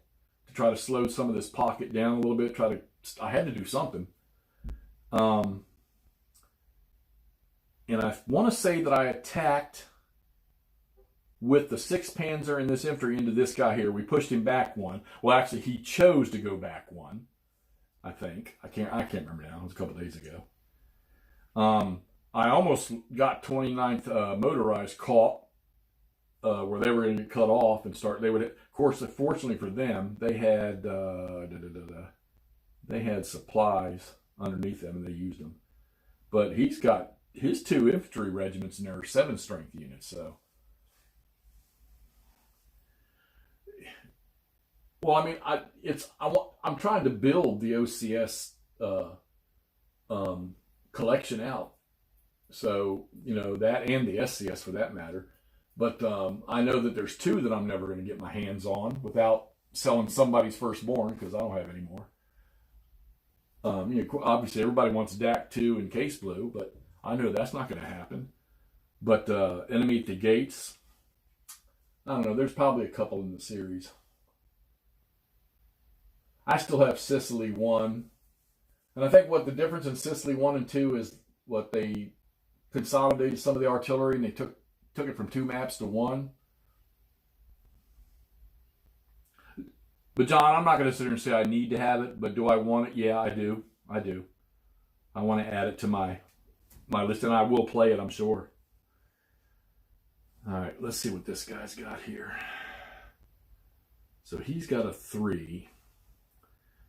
Speaker 2: to try to slow some of this pocket down a little bit. I had to do something. And I want to say that I attacked with the 6th Panzer and this infantry into this guy here. We pushed him back 1. Well, actually, he chose to go back 1. I think. I can't remember now. It was a couple days ago. I almost got 29th motorized caught where they were going to get cut off and start. They would, of course, fortunately for them, they had supplies underneath them and they used them. But he's got his 2 infantry regiments and there are 7 strength units. So, well, I mean, I'm trying to build the OCS collection out. So, you know, that and the SCS for that matter. But I know that there's 2 that I'm never going to get my hands on without selling somebody's firstborn because I don't have any more. You know, obviously, everybody wants DAC 2 and Case Blue, but I know that's not going to happen. But Enemy at the Gates, I don't know. There's probably a couple in the series. I still have Sicily 1. And I think what the difference in Sicily 1 and 2 is what they consolidated some of the artillery and they took it from 2 maps to 1. But John, I'm not going to sit here and say I need to have it, but do I want it? Yeah, I do. I do. I want to add it to my list, and I will play it, I'm sure. All right, let's see what this guy's got here. So he's got a 3.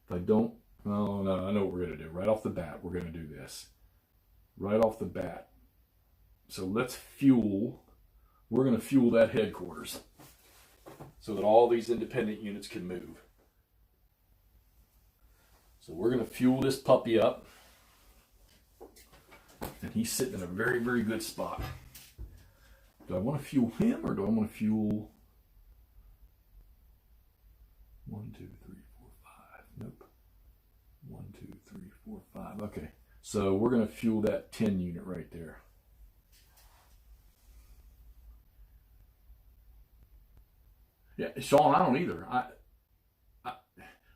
Speaker 2: If I don't, oh no, I know what we're going to do. Right off the bat, we're going to do this. Right off the bat. So let's fuel. We're going to fuel that headquarters so that all these independent units can move. So we're going to fuel this puppy up. And he's sitting in a very, very good spot. Do I want to fuel him or do I want to fuel 1, 2, 3, 4, 5? Nope. 1, 2, 3, 4, 5. Okay. So we're going to fuel that 10 unit right there. Yeah, Sean, I don't either.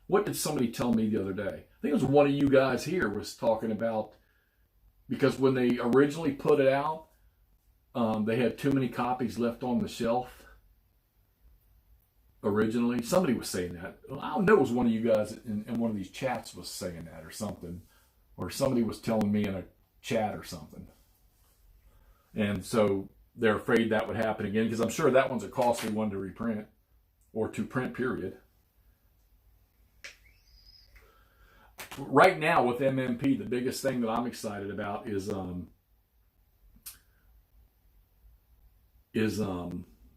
Speaker 2: What did somebody tell me the other day? I think it was one of you guys here was talking about, because when they originally put it out, they had too many copies left on the shelf. Originally, somebody was saying that. I don't know, it was one of you guys in one of these chats was saying that or something. Or somebody was telling me in a chat or something. And so they're afraid that would happen again, because I'm sure that one's a costly one to reprint or to print, period. Right now with MMP, the biggest thing that I'm excited about is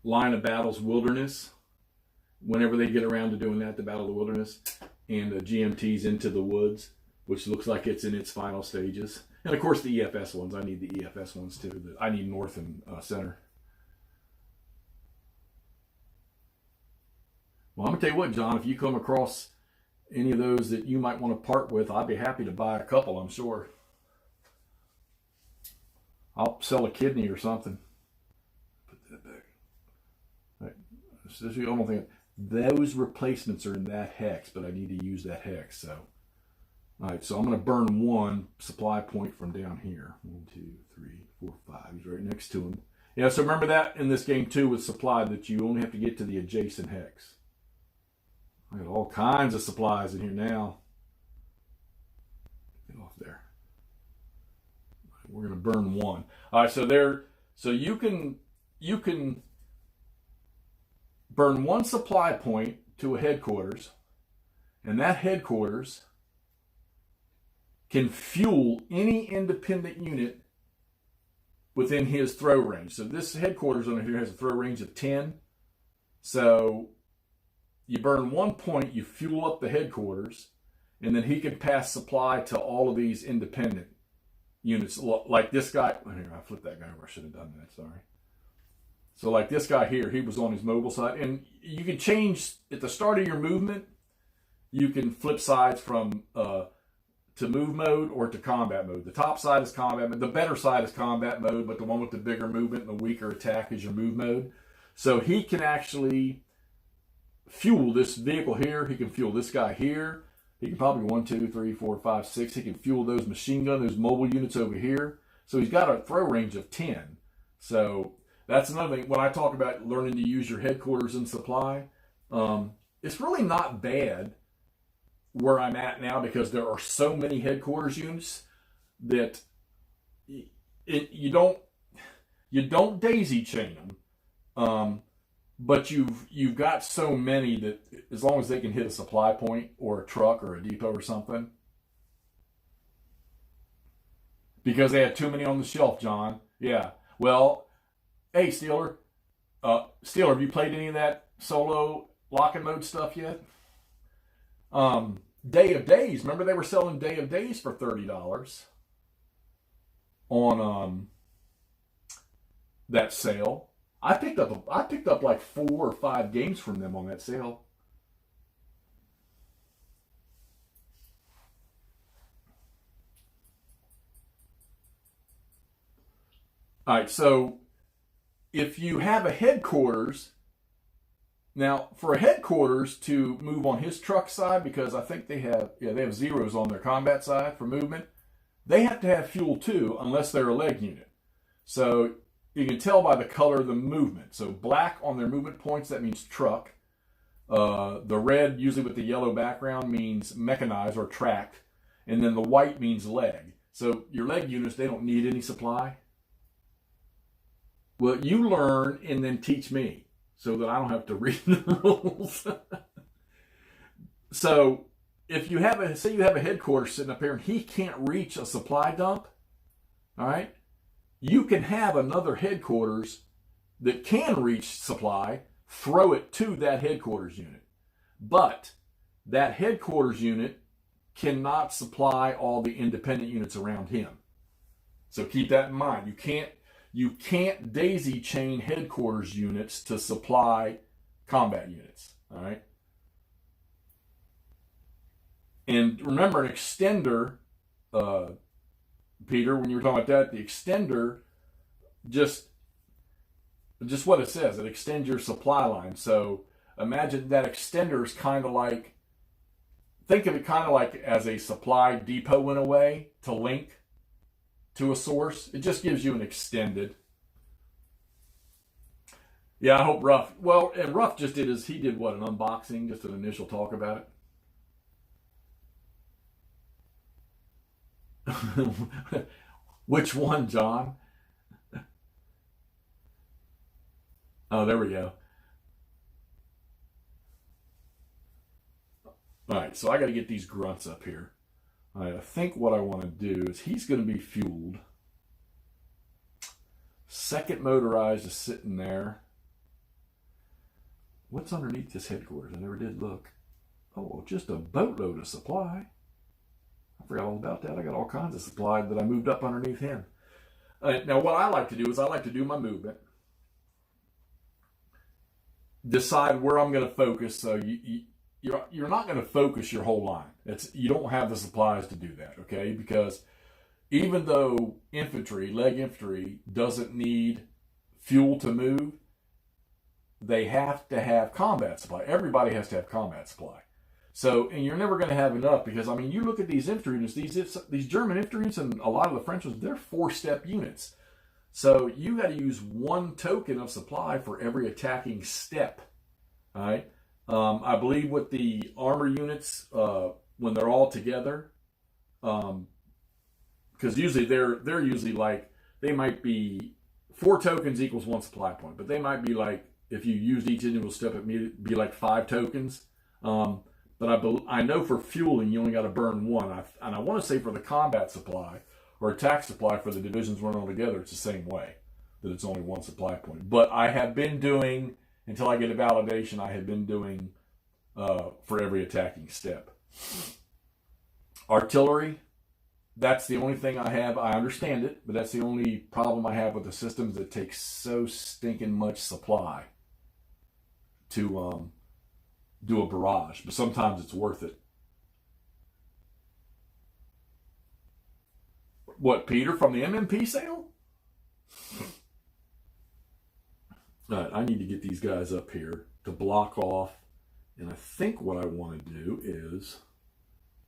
Speaker 2: Line of Battles Wilderness. Whenever they get around to doing that, the Battle of the Wilderness, and the GMT's Into the Woods, which looks like it's in its final stages. And of course the EFS ones. I need the EFS ones too. I need North and Center. Well, I'm going to tell you what, John, if you come across any of those that you might want to part with, I'd be happy to buy a couple, I'm sure. I'll sell a kidney or something. Put that back. All right. So this is the only thing. Those replacements are in that hex, but I need to use that hex. So, all right, so I'm going to burn 1 supply point from down here. 1, 2, 3, 4, 5. He's right next to him. Yeah, so remember that in this game too with supply, that you only have to get to the adjacent hex. I got all kinds of supplies in here now. Get off there. We're going to burn 1. All right, so you can burn 1 supply point to a headquarters, and that headquarters can fuel any independent unit within his throw range. So this headquarters under here has a throw range of 10. So you burn 1 point, you fuel up the headquarters, and then he can pass supply to all of these independent units. Like this guy, here, I flipped that guy over. I should have done that, sorry. So like this guy here, he was on his mobile side. And you can change, at the start of your movement, you can flip sides from to move mode or to combat mode. The top side is combat mode. The better side is combat mode, but the one with the bigger movement and the weaker attack is your move mode. So he can actually fuel this vehicle here. He can fuel this guy here. He can probably 1, 2, 3, 4, 5, 6. He can fuel those machine gun, those mobile units over here. So he's got a throw range of 10. So that's another thing. When I talk about learning to use your headquarters and supply, it's really not bad where I'm at now, because there are so many headquarters units that you don't daisy chain them. But you've got so many that as long as they can hit a supply point or a truck or a depot or something. Because they had too many on the shelf, John. Yeah. Well, hey, Steeler. Steeler, have you played any of that solo lock-in mode stuff yet? Day of Days. Remember they were selling Day of Days for $30 on that sale. I picked up like 4 or 5 games from them on that sale. All right, so if you have a headquarters, now for a headquarters to move on his truck side, because I think they have zeros on their combat side for movement, they have to have fuel too, unless they're a leg unit. So you can tell by the color of the movement. So black on their movement points, that means truck. The red, usually with the yellow background, means mechanized or tracked. And then the white means leg. So your leg units, they don't need any supply. Well, you learn and then teach me so that I don't have to read the rules. So if you have say you have a headquarters sitting up here and he can't reach a supply dump, all right, you can have another headquarters that can reach supply, throw it to that headquarters unit. But that headquarters unit cannot supply all the independent units around him. So keep that in mind. You can't daisy chain headquarters units to supply combat units. All right. And remember, an extender, Peter, when you were talking about that, the extender just what it says. It extends your supply line. So imagine that extender is kind of like, think of it kind of like as a supply depot in a way to link to a source. It just gives you an extended. Yeah, I hope Ruff. Well, and Ruff just did he did what, an unboxing, just an initial talk about it. Which one, John? Oh, there we go. All right, so I got to get these grunts up here. All right, I think what I want to do is he's going to be fueled. Second motorized is sitting there. What's underneath this headquarters? I never did look. Oh, just a boatload of supply. I forgot all about that. I got all kinds of supply that I moved up underneath him. Now, what I like to do is I like to do my movement. Decide where I'm going to focus. So you're not going to focus your whole line. You don't have the supplies to do that, okay? Because even though leg infantry doesn't need fuel to move, they have to have combat supply. Everybody has to have combat supply. So, and you're never going to have enough because, I mean, you look at these infantry units, these German infantry units and a lot of the French ones, they're 4-step units. So you got to use one token of supply for every attacking step. All right. I believe with the armor units, when they're all together, because usually they're usually like, they might be 4 tokens equals 1 supply point, but they might be like, if you used each individual step, it would be like 5 tokens. But I know for fueling, you only got to burn 1. And I want to say for the combat supply or attack supply for the divisions running all together, it's the same way, that it's only 1 supply point. But I have been doing, until I get a validation, I have been doing for every attacking step. Artillery, that's the only thing I have. I understand it, but that's the only problem I have with the systems that takes so stinking much supply to do a barrage. But sometimes it's worth it. What, Peter, from the MMP sale? All right, I need to get these guys up here to block off. And I think what I want to do is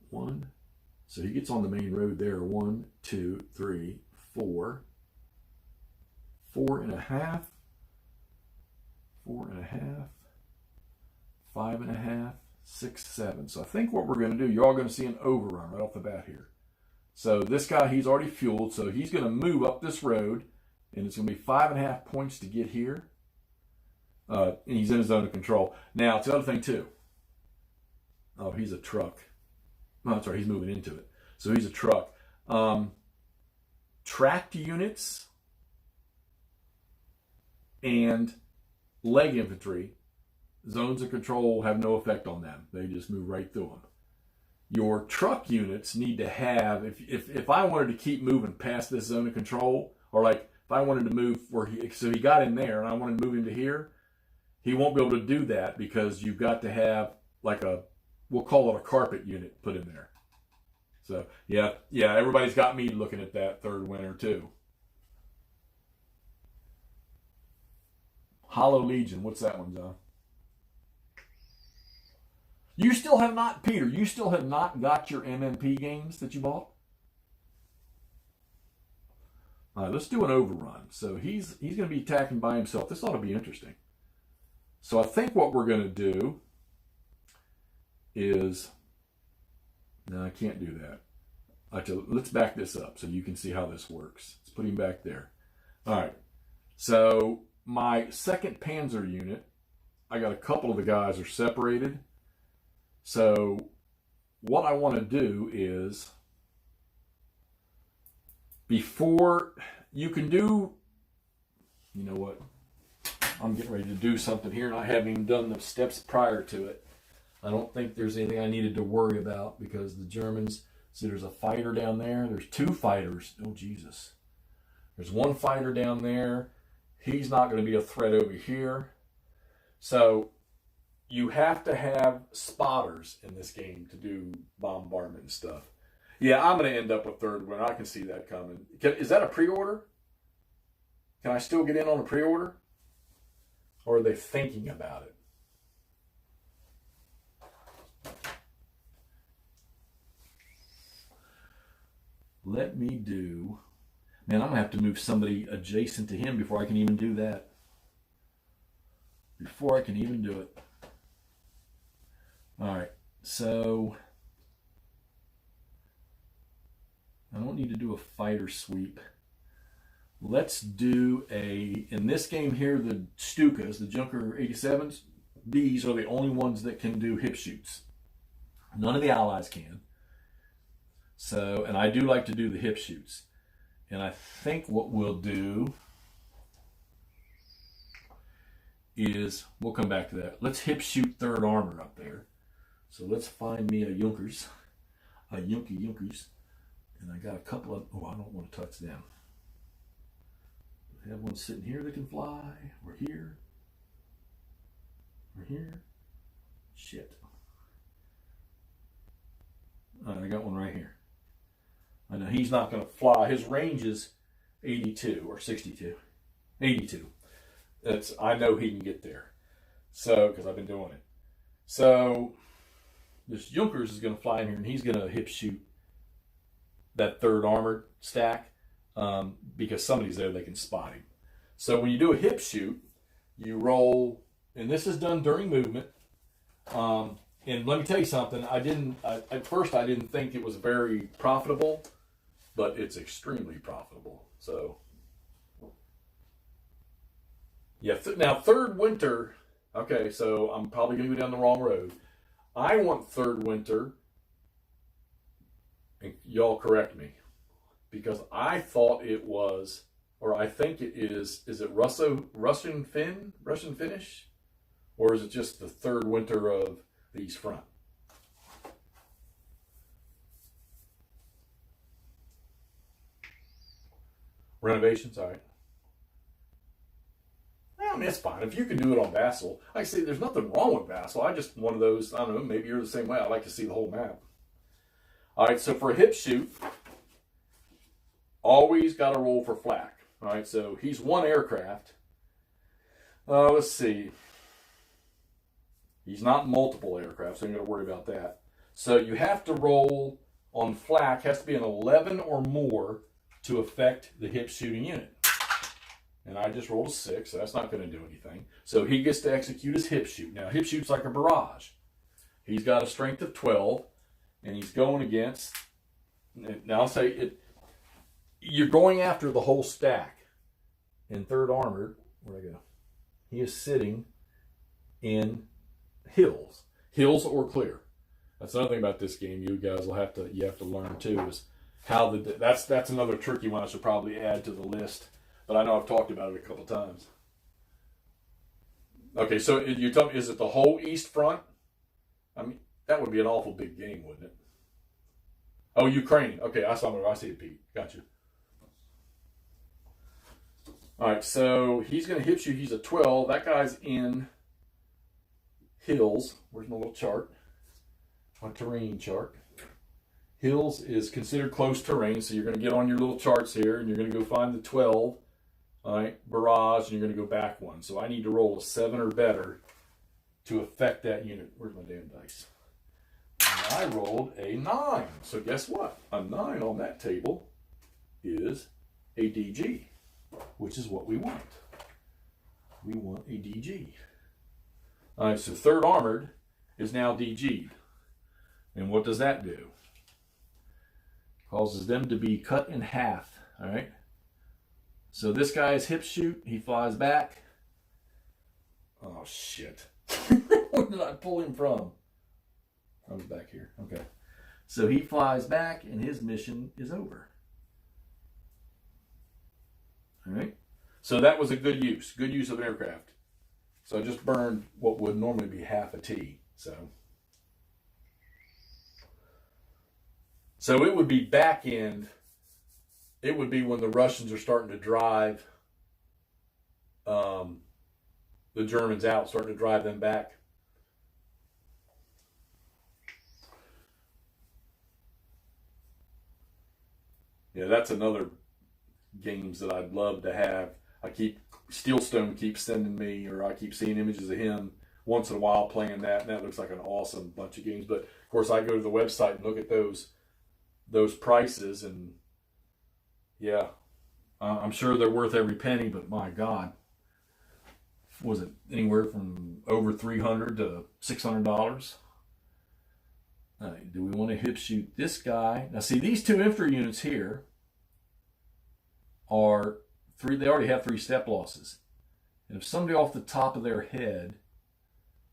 Speaker 2: 1. So he gets on the main road there. 1, 2, 3, 4. 4.5. 4.5. 5.5. 6, 7. So I think what we're going to do, you're all going to see an overrun right off the bat here. So this guy, he's already fueled. So he's going to move up this road. And it's going to be 5.5 points to get here. And he's in his zone of control. Now, it's the other thing, too. Oh, he's a truck. No, that's right. He's moving into it. So he's a truck. Tracked units and leg infantry, zones of control have no effect on them. They just move right through them. Your truck units need to have, if I wanted to keep moving past this zone of control, or like if I wanted to move so he got in there and I wanted to move him to here, he won't be able to do that because you've got to have like we'll call it a carpet unit put in there. So yeah, everybody's got me looking at that third winter too. Hollow Legion, what's that one, John? You still have not, Peter, you still have not got your MMP games that you bought? All right, let's do an overrun. So he's going to be attacking by himself. This ought to be interesting. So I think what we're going to do is, no, I can't do that. Let's back this up so you can see how this works. Let's put him back there. All right. So my 2nd Panzer unit, I got a couple of the guys are separated. So what I want to do is, before you can do, you know what? I'm getting ready to do something here, and I haven't even done the steps prior to it. I don't think there's anything I needed to worry about because the Germans, see, there's a fighter down there. There's 2 fighters. Oh, Jesus. There's 1 fighter down there. He's not going to be a threat over here. So you have to have spotters in this game to do bombardment and stuff. Yeah, I'm going to end up with 3rd win. I can see that coming. Is that a pre-order? Can I still get in on a pre-order? Or are they thinking about it? Let me do... Man, I'm going to have to move somebody adjacent to him before I can even do that. Before I can even do it. All right, so... I don't need to do a fighter sweep. Let's do in this game here, the Stukas, the Junker 87s, these are the only ones that can do hip shoots. None of the allies can. So, and I do like to do the hip shoots. And I think what we'll do is, we'll come back to that. Let's hip shoot 3rd Armor up there. So let's find me a Junkers. A Junkers. And I got a couple of, oh, I don't want to touch them. I have one sitting here that can fly. We're here. We're here. Shit. All right, I got one right here. I know he's not going to fly. His range is 82 or 62. 82. I know he can get there. So, because I've been doing it. So, this Junkers is going to fly in here and he's going to hip shoot that 3rd Armored stack. Because somebody's there, they can spot him. So when you do a hip shoot, you roll, and this is done during movement. And let me tell you something. At first I didn't think it was very profitable, but it's extremely profitable. So yeah. Now 3rd Winter. Okay, so I'm probably going to go down the wrong road. I want 3rd Winter, and y'all correct me. Because I thought it was, or I think it is it Russian Finnish? Or is it just the 3rd Winter of the East Front? Renovations, all right. I mean, it's fine. If you can do it on Vassal, I say there's nothing wrong with Vassal. I just, one of those, I don't know, maybe you're the same way. I like to see the whole map. All right, so for a hip shoot, always got to roll for flak. All right, so he's 1 aircraft. Let's see. He's not multiple aircraft, so you ain't got to worry about that. So you have to roll on flak. Has to be an 11 or more to affect the hip shooting unit. And I just rolled a 6, so that's not going to do anything. So he gets to execute his hip shoot. Now, hip shoot's like a barrage. He's got a strength of 12, and he's going against... Now, I'll say it. You're going after the whole stack. In 3rd Armored, where'd I go? He is sitting in hills. Hills or clear. That's another thing about this game you guys will have to learn too, is how that's another tricky one I should probably add to the list. But I know I've talked about it a couple times. Okay, so you tell me, is it the whole East Front? I mean, that would be an awful big game, wouldn't it? Oh, Ukraine. Okay, I see it, Pete. Gotcha. All right, so he's going to hit you. He's a 12. That guy's in hills. Where's my little chart? My terrain chart. Hills is considered close terrain, so you're going to get on your little charts here, and you're going to go find the 12. All right, barrage, and you're going to go back 1. So I need to roll a 7 or better to affect that unit. Where's my damn dice? And I rolled a 9. So guess what? A 9 on that table is a DG, which is what we want. We want a DG. All right, so 3rd Armored is now DG'd. And what does that do? Causes them to be cut in half, all right? So this guy's hip shoot, he flies back. Oh, shit. Where did I pull him from? I was back here, okay. So he flies back and his mission is over. All right? So that was a good use of an aircraft. So I just burned what would normally be half a T, So it would be back end. It would be when the Russians are starting to drive the Germans out, starting to drive them back. Yeah, that's another games that I'd love to have. Steelstone keeps sending me, or I keep seeing images of him once in a while playing that, and that looks like an awesome bunch of games. But of course, I go to the website and look at those prices, and yeah, I'm sure they're worth every penny. But my God, was it anywhere from over $300 to $600? Do we want to hip shoot this guy? Now, see, these two infantry units here are three. They already have 3 step losses, and if somebody off the top of their head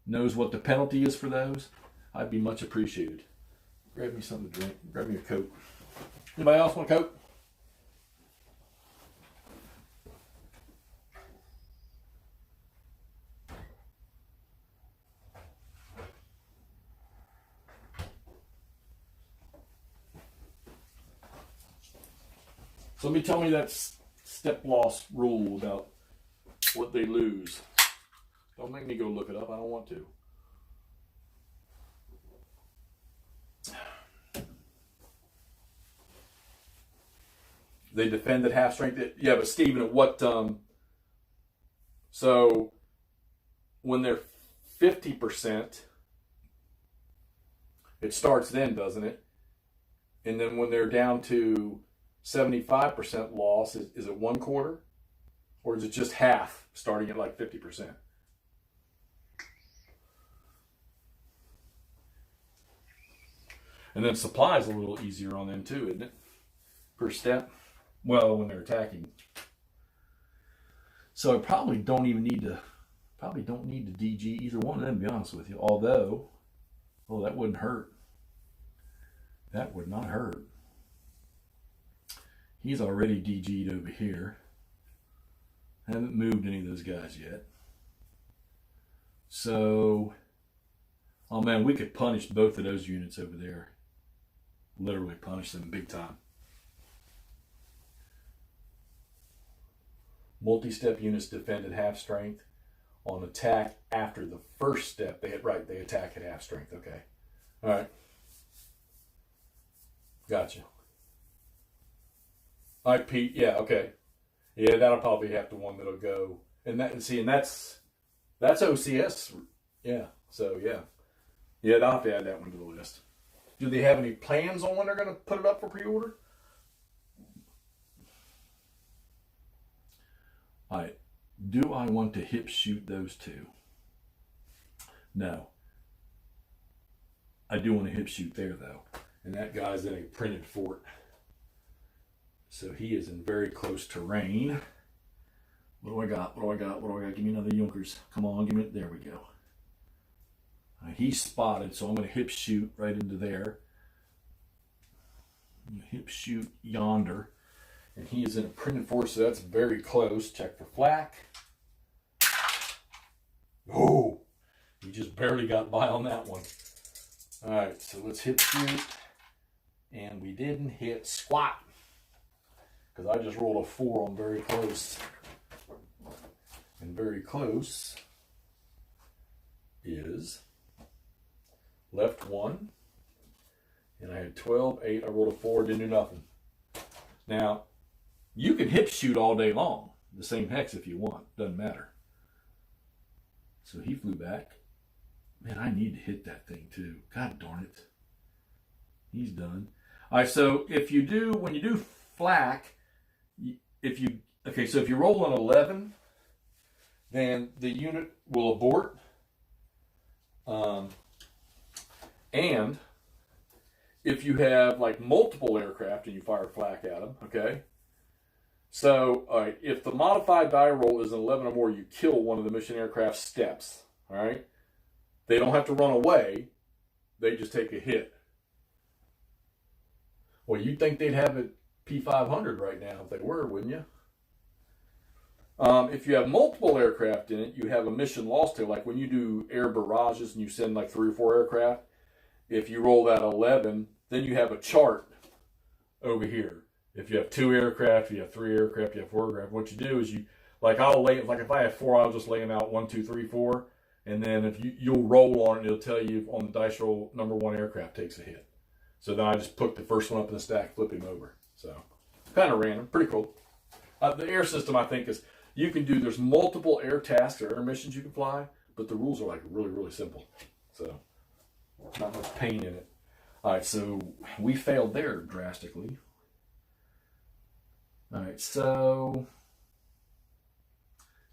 Speaker 2: knows what the penalty is for those, I'd be much appreciated. Grab me something to drink. Grab me a Coke. Anybody else want a Coke? Somebody tell me that step loss rule about what they lose. Don't make me go look it up. I don't want to. They defend at half strength. Yeah, but Stephen, at what? So when they're 50%, it starts then, doesn't it? And then when they're down to 75% loss, is it 1/4? Or is it just half starting at like 50%? And then supply is a little easier on them too, isn't it? Per step. Well, when they're attacking. So I probably don't need to DG either one of them, to be honest with you. Although, that wouldn't hurt. That would not hurt. He's already DG'd over here. I haven't moved any of those guys yet. So, oh man, we could punish both of those units over there. Literally punish them big time. Multi-step units defend at half strength. On attack after the first step, they attack at half strength. Okay. All right. Gotcha. All right, Pete. Yeah, okay. Yeah, that'll probably have to one that'll go. And that's OCS. Yeah. So yeah. Yeah, they'll have to add that one to the list. Do they have any plans on when they're going to put it up for pre-order? All right. Do I want to hip shoot those two? No. I do want to hip shoot there, though. And that guy's in a printed fort. So he is in very close terrain. What do I got? Give me another Junkers. Come on, give me it. There we go. He's spotted, so I'm going to hip shoot right into there. I'm going to hip shoot yonder. And he is in a printed fort, so that's very close. Check for flak. Oh, he just barely got by on that one. All right, so let's hip shoot. And we didn't hit squat, because I just rolled a 4 on very close. And very close is left 1. And I had 12, 8. I rolled a 4, didn't do nothing. Now, you can hip shoot all day long. The same hex if you want. Doesn't matter. So he flew back. Man, I need to hit that thing too. God darn it. He's done. All right, so when you do flak, if you roll an 11, then the unit will abort. And if you have like multiple aircraft and you fire flak at them, okay? So, all right, if the modified die roll is an 11 or more, you kill one of the mission aircraft steps, all right? They don't have to run away. They just take a hit. Well, you'd think they'd have it P500 right now if they were, wouldn't you? If you have multiple aircraft in it, you have a mission loss tail. Like when you do air barrages and you send like 3 or 4 aircraft, if you roll that 11, then you have a chart over here. If you have 2 aircraft, you have 3 aircraft, you have 4 aircraft. What you do is if I have 4, I'll just lay them out 1, 2, 3, 4, and then if you'll roll on it, it'll tell you on the dice roll number 1 aircraft takes a hit. So then I just put the first one up in the stack, flip him over. So kind of random, pretty cool. The air system, I think, is there's multiple air tasks or air missions you can fly, but the rules are like really, really simple. So not much pain in it. All right, so we failed there drastically. All right, so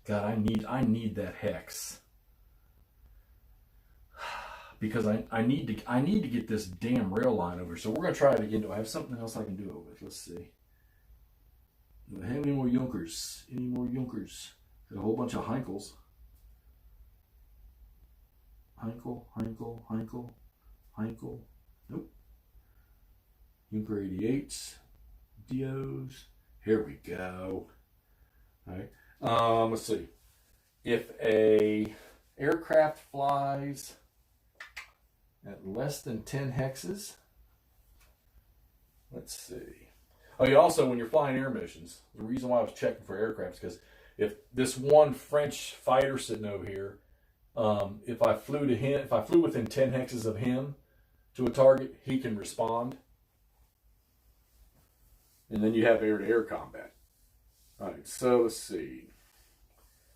Speaker 2: God, I need that hex because I need to get this damn rail line over. So we're gonna try it again. Do I have something else I can do it with? Let's see. Do I have any more Junkers? Any more Junkers? Got a whole bunch of Heinkels. Heinkel. Nope. Junker 88s. Dios. Here we go. All right. Let's see. If a aircraft flies at less than 10 hexes, let's see. Oh, you also, when you're flying air missions, the reason why I was checking for aircraft is because if this one French fighter sitting over here, if I flew within 10 hexes of him to a target, he can respond. And then you have air-to-air combat. All right, so let's see.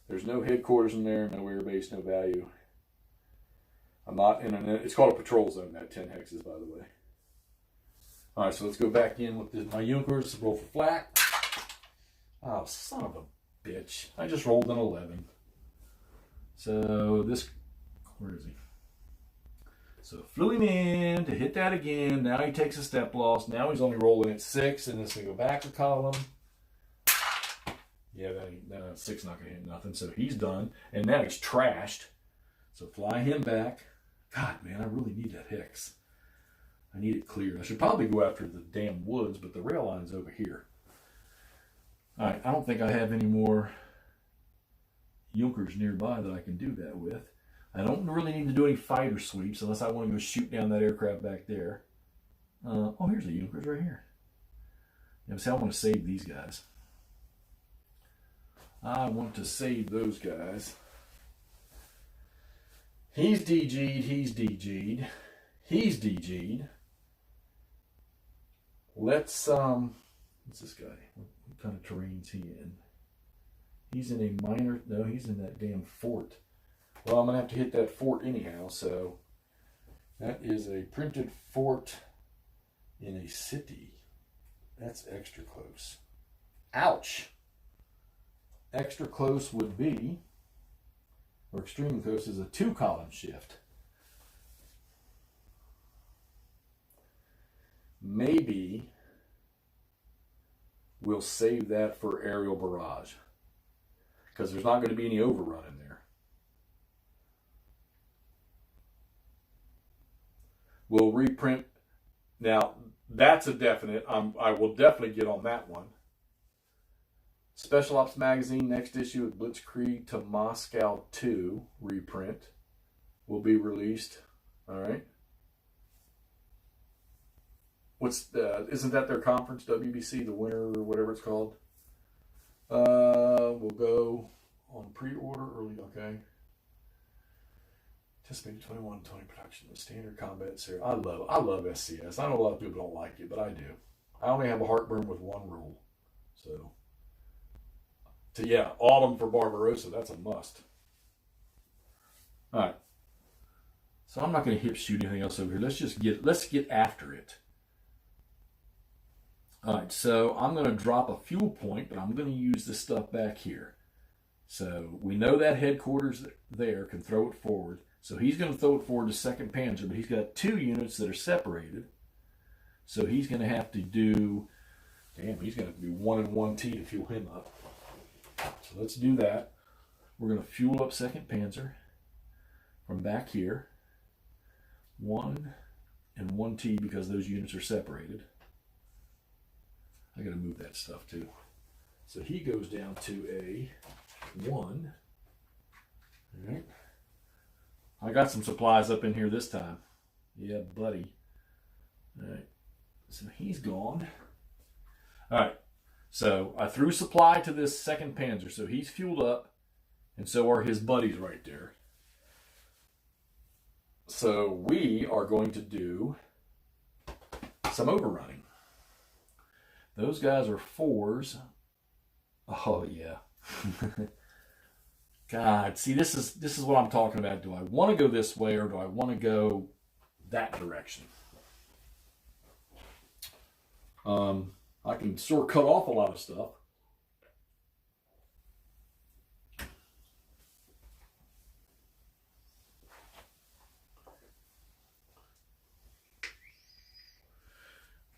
Speaker 2: There's no headquarters in there, no air base, no value. I'm not in it's called a patrol zone, that 10 hexes, by the way. All right, so let's go back in with my Junkers, roll for flak. Oh, son of a bitch. I just rolled an 11. So where is he? So flew him in to hit that again. Now he takes a step loss. Now he's only rolling at 6, and it's going to go back a column. Yeah, that 6 not going to hit nothing. So he's done. And now he's trashed. So fly him back. God, man, I really need that hex. I need it cleared. I should probably go after the damn woods, but the rail line's over here. All right, I don't think I have any more Junkers nearby that I can do that with. I don't really need to do any fighter sweeps unless I want to go shoot down that aircraft back there. Oh, here's the Junkers right here. Yeah, see, I want to save these guys. I want to save those guys. He's DG'd. He's DG'd. He's DG'd. Let's, what's this guy? What kind of terrain's he in? He's in a minor, no, he's in that damn fort. Well, I'm going to have to hit that fort anyhow, so that is a printed fort in a city. That's extra close. Ouch! Extra close would be, or extremely close is a 2-column shift. Maybe we'll save that for aerial barrage because there's not going to be any overrun in there. We'll reprint. Now, that's a definite. I will definitely get on that one. Special Ops Magazine, next issue of Blitzkrieg to Moscow 2 reprint will be released. All right. Isn't that their conference, WBC, the winter or whatever it's called? We'll go on pre-order early, okay. Anticipated 21-20 production of standard combat series. I love SCS. I know a lot of people don't like it, but I do. I only have a heartburn with one rule. So yeah, Autumn for Barbarossa, that's a must. All right. So I'm not going to hip shoot anything else over here. Let's get after it. All right, so I'm going to drop a fuel point, but I'm going to use this stuff back here. So we know that headquarters there can throw it forward. So he's going to throw it forward to 2nd Panzer, but he's got 2 units that are separated. So he's going to have to do, damn, he's going to have to do 1 and 1 T to fuel him up. So let's do that. We're going to fuel up 2nd Panzer from back here. 1 and 1 T because those units are separated. I got to move that stuff too. So he goes down to a 1. All right. I got some supplies up in here this time. Yeah, buddy. All right. So he's gone. All right. So I threw supply to this 2nd Panzer. So he's fueled up, and so are his buddies right there. So we are going to do some overrunning. Those guys are 4s. Oh yeah. God, see, this is what I'm talking about. Do I want to go this way or do I want to go that direction? I can sort of cut off a lot of stuff.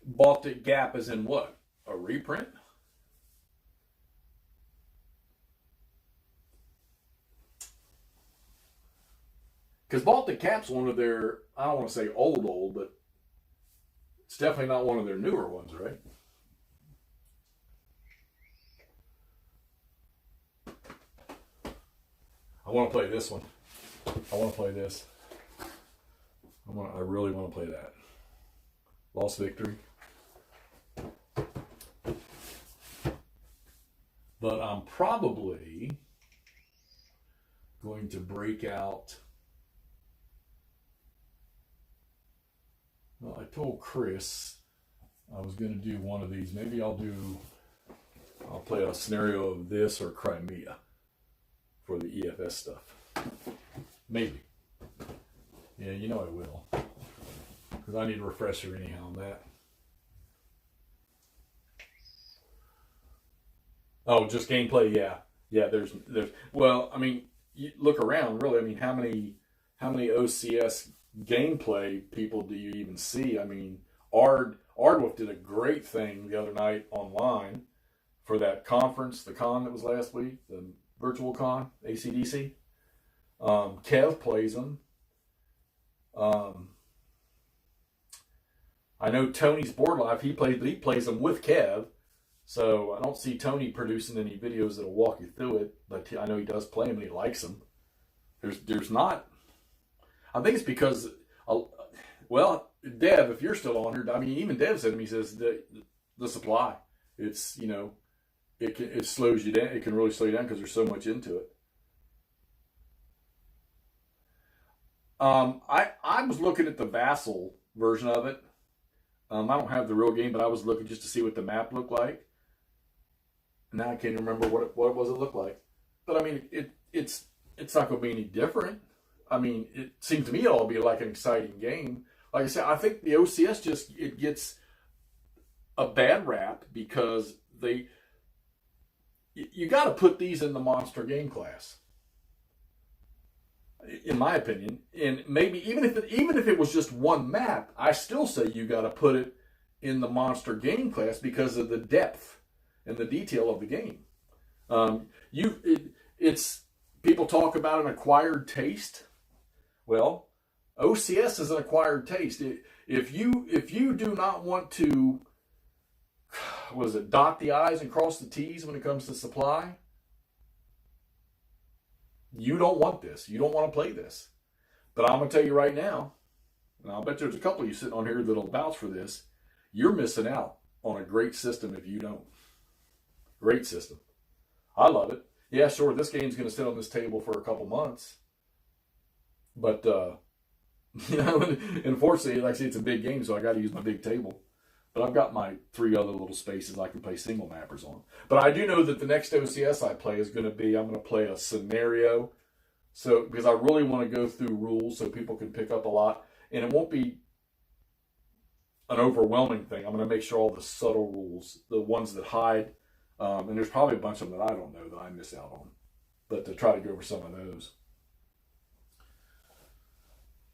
Speaker 2: Baltic Gap is in what? A reprint? Because Baltic Cap's one of their, I don't want to say old, but it's definitely not one of their newer ones, right? I want to play this one. I want to play this. I really want to play that. Lost Victory. But I'm probably going to break out. Well, I told Chris I was going to do one of these. Maybe I'll play a scenario of this or Crimea for the EFS stuff. Maybe. Yeah, you know I will. Because I need a refresher anyhow on that. Oh, just gameplay, yeah. Yeah, there's well, I mean, you look around, really. I mean, how many OCS gameplay people do you even see? I mean, Ardwolf did a great thing the other night online for that conference, the con that was last week, the virtual con, ACDC. Kev plays them. I know Tony's Board Life, he plays them with Kev. So I don't see Tony producing any videos that'll walk you through it, but I know he does play them and he likes them. There's not. I think it's because, well, Dev, if you're still on here, I mean, even Dev said to me, he says the supply, it's, you know, it slows you down. It can really slow you down because there's so much into it. I was looking at the Vassal version of it. I don't have the real game, but I was looking just to see what the map looked like. Now I can't remember what it looked like. But I mean, it's not going to be any different. I mean, it seems to me it'll be like an exciting game. Like I said, I think the OCS it gets a bad rap because you got to put these in the monster game class, in my opinion. And maybe even if it was just one map, I still say you got to put it in the monster game class because of the depth and the detail of the game. It's people talk about an acquired taste. Well, OCS is an acquired taste. If you do not want to, dot the I's and cross the T's when it comes to supply, you don't want this. You don't want to play this. But I'm going to tell you right now, and I'll bet there's a couple of you sitting on here that'll vouch for this, you're missing out on a great system if you don't. Great system. I love it. Yeah, sure, this game's going to sit on this table for a couple months. But, you know, unfortunately, like I say, it's a big game, so I got to use my big table. But I've got my 3 other little spaces I can play single mappers on. But I do know that the next OCS I play is going to be, I'm going to play a scenario. So, because I really want to go through rules so people can pick up a lot. And it won't be an overwhelming thing. I'm going to make sure all the subtle rules, the ones that hide, and there's probably a bunch of them that I don't know that I miss out on. But to try to go over some of those.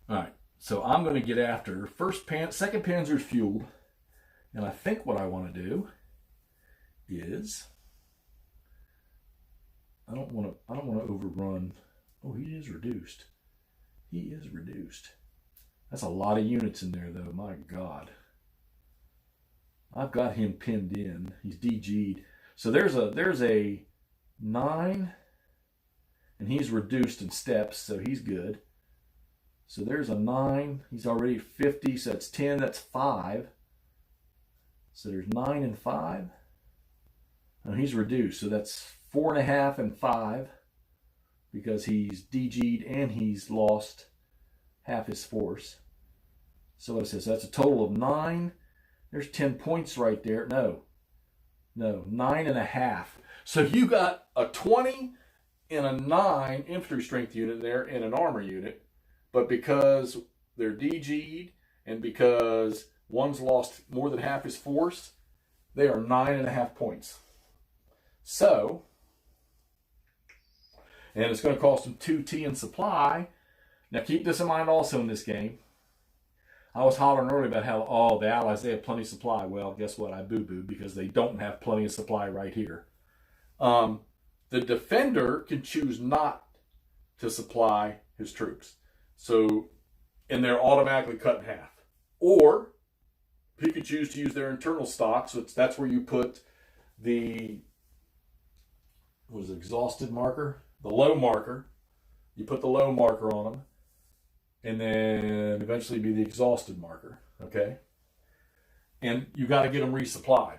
Speaker 2: All right. So I'm going to get after 2nd Panzer's fueled. And I think what I want to do is I don't want to overrun. Oh, he is reduced. He is reduced. That's a lot of units in there, though. My God. I've got him pinned in. He's DG'd. So there's a 9, and he's reduced in steps, so he's good. So there's a 9. He's already 50, so that's 10. That's 5. So there's 9 and 5. And he's reduced, so that's 4.5 and 5 because he's DG'd and he's lost half his force. So what it says, that's a total of 9. There's 10 points right there. No, 9.5. So you got a 20 and a 9 infantry strength unit there and an armor unit. But because they're DG'd and because one's lost more than half his force, they are 9.5 points. So, and it's going to cost them 2T in supply. Now keep this in mind also in this game. I was hollering earlier about how, oh, the Allies, they have plenty of supply. Well, guess what? I boo-booed because they don't have plenty of supply right here. The defender can choose not to supply his troops. So, and they're automatically cut in half. Or he could choose to use their internal stock. So that's where you put the, what is it, exhausted marker? The low marker. You put the low marker on them. And then eventually be the exhausted marker, okay? And you got to get them resupplied,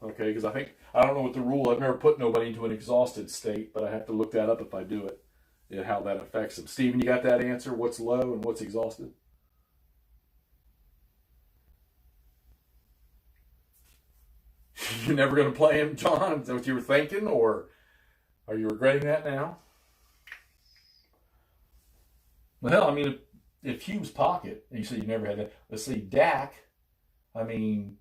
Speaker 2: okay? Because I don't know what the rule, I've never put nobody into an exhausted state, but I have to look that up if I do it, and how that affects them. Steven, you got that answer? What's low and what's exhausted? You're never going to play him, John? Is that what you were thinking, or are you regretting that now? Well, I mean, if Hugh's pocket, and you said you never had that, let's see, Dak, I mean,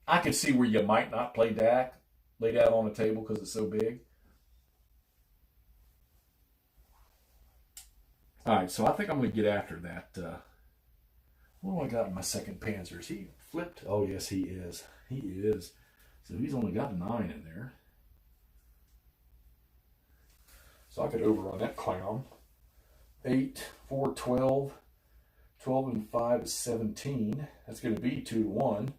Speaker 2: I could see where you might not play Dak laid out on the table because it's so big. All right, so I think I'm going to get after that. What do I got in my second Panzer? Is he flipped? Oh, yes, he is. He is. So he's only got a 9 in there. So I could overrun that clown. 8, 4, 12. 12 and 5 is 17. That's going to be 2 to 1.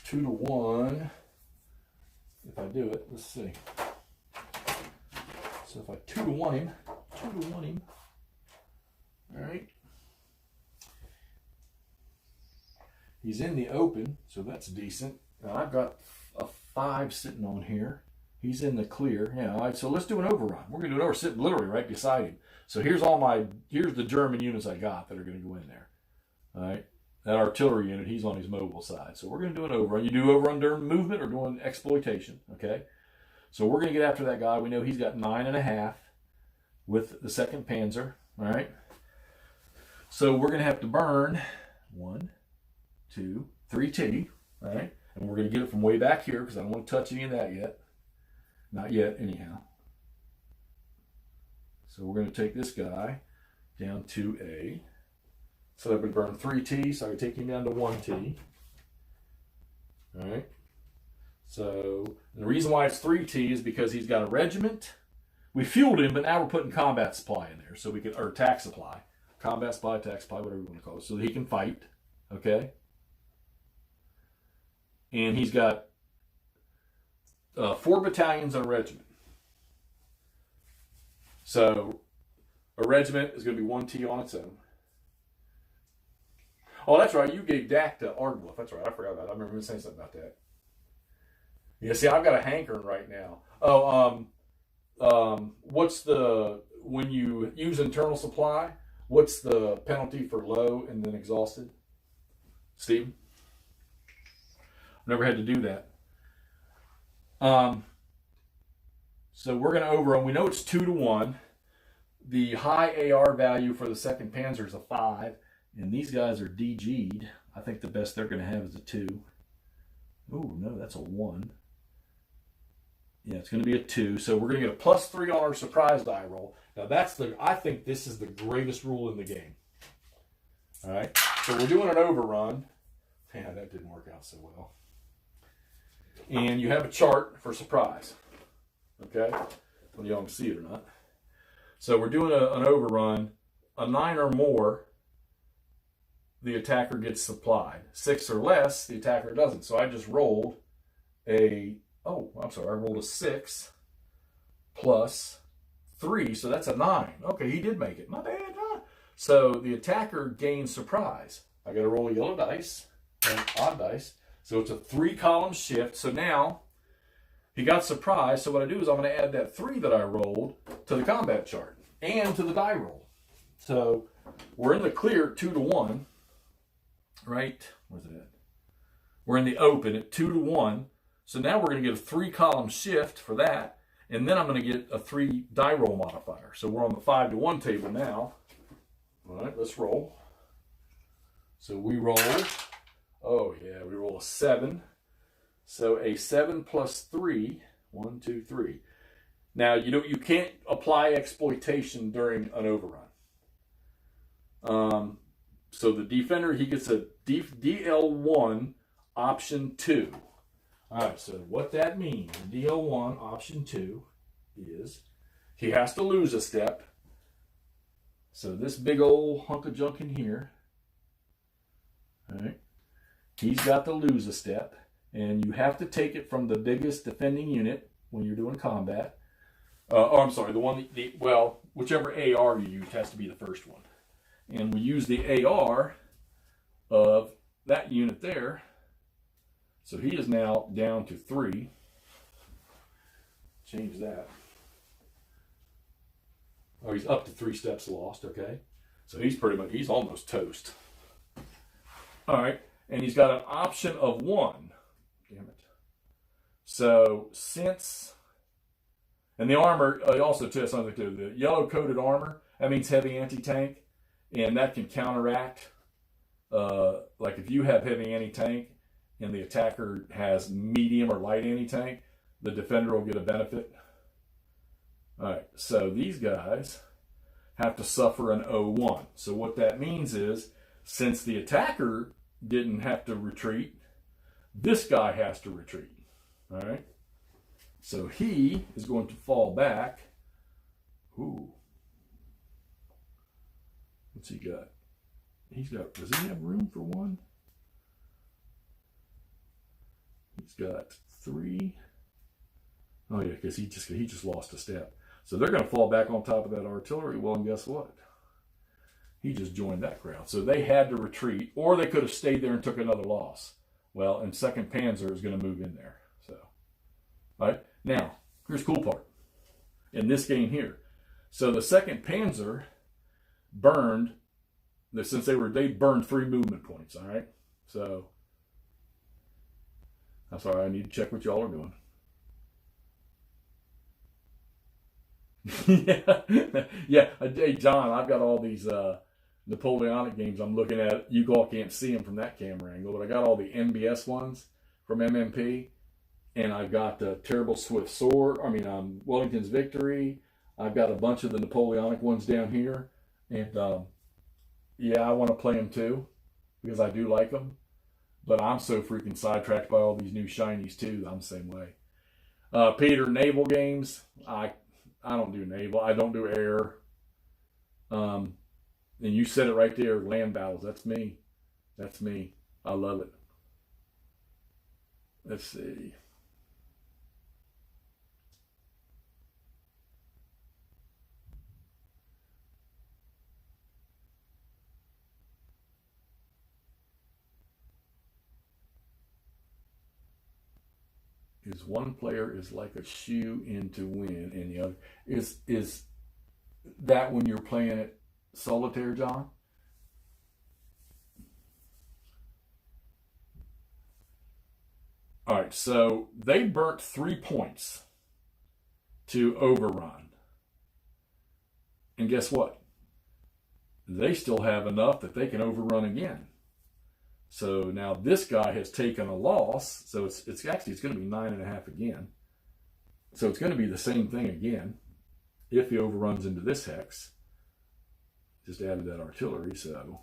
Speaker 2: 2 to 1. If I do it, let's see. So if I 2 to 1 him, all right. He's in the open, so that's decent. Now I've got a 5 sitting on here. He's in the clear. Yeah, all right, so let's do an overrun. We're going to do an overrun, sitting literally right beside him. So here's the German units I got that are going to go in there. All right, that artillery unit, he's on his mobile side. So we're going to do an overrun. You do overrun during movement or doing exploitation, okay? So we're going to get after that guy. We know he's got 9.5 with the 2nd Panzer, all right? So we're going to have to burn 1, 2, 3T, all right? And we're going to get it from way back here because I don't want to touch any of that yet. Not yet, anyhow. So we're going to take this guy down to A. So that would burn 3T, so I can take him down to 1T. All right. So the reason why it's 3T is because he's got a regiment. We fueled him, but now we're putting combat supply in there, so we can, or attack supply. Combat supply, attack supply, whatever you want to call it, so that he can fight. Okay. And he's got 4 battalions and a regiment. So a regiment is going to be 1T on its own. Oh, that's right. You gave Dak to Ardbluff. That's right. I forgot about that. I remember saying something about that. Yeah, see, I've got a hankering right now. Oh, what's the, when you use internal supply, what's the penalty for low and then exhausted? Steve? I've never had to do that. So we're going to overrun. We know it's 2 to 1. The high AR value for the 2nd Panzer is a 5. And these guys are DG'd. I think the best they're going to have is a 2. Oh, no, that's a 1. Yeah, it's going to be a 2. So we're going to get a +3 on our surprise die roll. Now, I think this is the greatest rule in the game. All right, so we're doing an overrun. Yeah, that didn't work out so well. And you have a chart for surprise. Okay, whether y'all can see it or not. So we're doing an overrun. A 9 or more, the attacker gets supplied. 6 or less, the attacker doesn't. So I just rolled I rolled a 6 plus 3, so that's a 9. Okay, he did make it. My bad. Huh? So the attacker gains surprise. I got to roll a yellow dice, and odd dice. So it's a 3-column shift. So now he got surprised. So what I do is I'm going to add that 3 that I rolled to the combat chart and to the die roll. So we're in the clear 2-1, right? Where's it at? We're in the open at 2-1. So now we're going to get a 3-column shift for that. And then I'm going to get a 3 die roll modifier. So we're on the 5-1 table now. All right, let's roll. So we roll. Oh, yeah, we roll a 7. So a 7 plus 3. 1, 2, 3. Now, you can't apply exploitation during an overrun. So the defender, he gets a DL1 option 2. All right, so what that means, DL1 option 2 is he has to lose a step. So this big old hunk of junk in here, all right, he's got to lose a step, and you have to take it from the biggest defending unit when you're doing combat. Whichever AR you use has to be the first one. And we use the AR of that unit there. So he is now down to 3. Change that. Oh, he's up to 3 steps lost, okay. So he's almost toast. All right, and he's got an option of 1. Damn it. So and the armor, also too, something too, the yellow coated armor, that means heavy anti-tank, and that can counteract, like if you have heavy anti-tank, and the attacker has medium or light anti-tank, the defender will get a benefit. All right, so these guys have to suffer an 0-1. So what that means is, since the attacker didn't have to retreat, this guy has to retreat. All right, so he is going to fall back. Ooh, what's he got? Does he have room for 1? He's got 3. Oh yeah, because he just lost a step. So they're going to fall back on top of that artillery. Well, and guess what? He just joined that crowd. So they had to retreat, or they could have stayed there and took another loss. Well, and 2nd Panzer is going to move in there. So, all right. Now, here's the cool part. In this game here. So the 2nd Panzer burned, since they burned 3 movement points, all right? So, I'm sorry, I need to check what y'all are doing. yeah. Hey, John, I've got all these Napoleonic games I'm looking at. You all can't see them from that camera angle, but I got all the MBS ones from MMP, and I've got the Terrible Swift Sword. Wellington's Victory. I've got a bunch of the Napoleonic ones down here, and I want to play them too because I do like them. But I'm so freaking sidetracked by all these new shinies too. I'm the same way. Peter, naval games. I don't do naval. I don't do air. And you said it right there. Land battles. That's me. That's me. I love it. Let's see. Is one player is like a shoe in to win, and the other is that when you're playing it solitaire, John? All right, so they burnt 3 points to overrun, and guess what? They still have enough that they can overrun again. So now this guy has taken a loss. So it's going to be 9.5 again. So it's going to be the same thing again if he overruns into this hex. Just added that artillery. So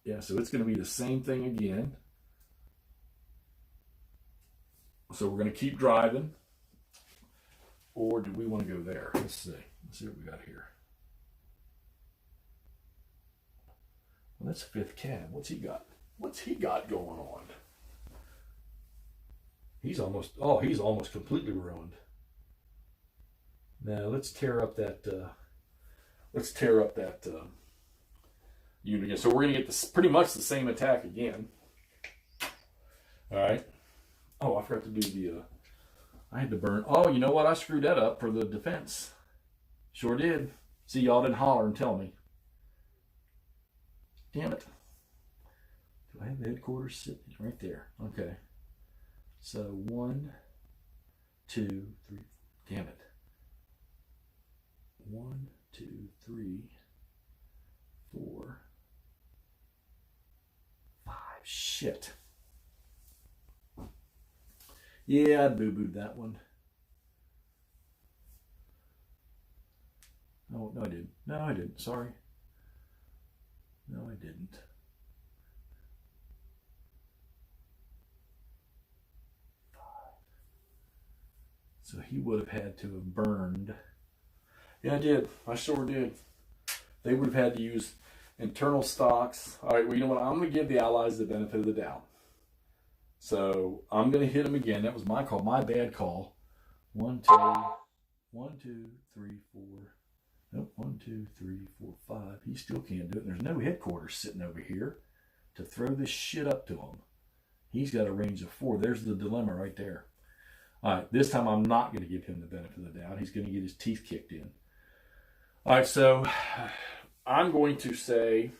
Speaker 2: Yeah, so it's going to be the same thing again. So we're going to keep driving. Or do we want to go there? Let's see. Let's see what we got here. Well, that's fifth cab. What's he got? What's he got going on? He's almost completely ruined. Now let's tear up that unit again. So we're gonna get this pretty much the same attack again. All right. Oh, I forgot to do the. I had to burn. Oh, you know what? I screwed that up for the defense. Sure did. See, y'all didn't holler and tell me. Damn it. Do I have the headquarters sitting right there? Okay. So 1, 2, 3. Damn it. 1, 2, 3, 4, 5. Shit. Yeah, I boo-booed that one. Oh, no, I didn't. No, I didn't. Sorry. No, I didn't. So he would have had to have burned. Yeah, I did. I sure did. They would have had to use internal stocks. All right, well, you know what? I'm going to give the Allies the benefit of the doubt. So I'm going to hit them again. That was my call, my bad call. 1, 2, 1, 2, 3, 4. Nope, 1, 2, 3, 4, 5. He still can't do it. There's no headquarters sitting over here to throw this shit up to him. He's got a range of 4. There's the dilemma right there. All right, this time I'm not going to give him the benefit of the doubt. He's going to get his teeth kicked in. All right, so I'm going to say,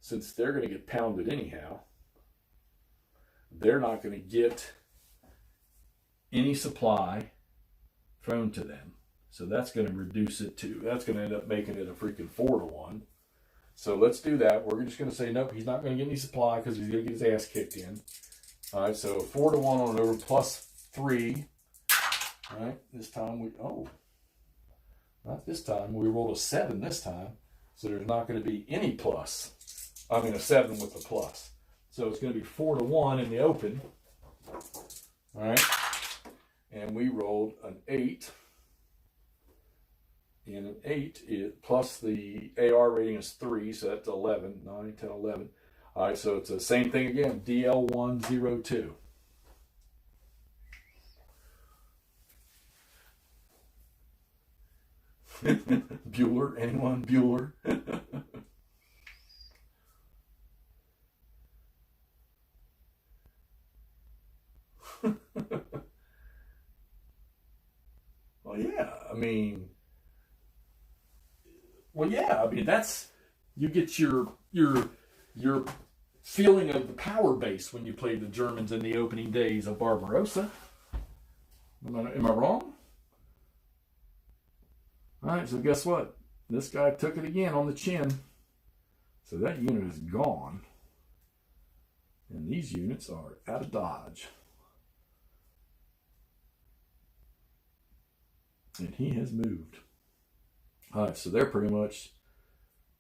Speaker 2: since they're going to get pounded anyhow, they're not going to get any supply thrown to them. So that's going to reduce it to, that's going to end up making it a freaking 4-1. So let's do that. We're just going to say, nope, he's not going to get any supply because he's going to get his ass kicked in. All right, so 4-1 on it over plus 3. All right, this time not this time. We rolled a 7 this time. So there's not going to be any plus. I mean, a 7 with a plus. So it's going to be 4-1 in the open. All right. And we rolled an 8. And an 8 plus the AR rating is 3. So that's 11. 9, 10, 11. All right. So it's the same thing again. DL102. Bueller? Anyone? Bueller? Well, yeah. That's, you get your feeling of the power base when you play the Germans in the opening days of Barbarossa. Am I wrong? All right, so guess what? This guy took it again on the chin. So that unit is gone. And these units are out of Dodge. And he has moved. All right, so they're pretty much,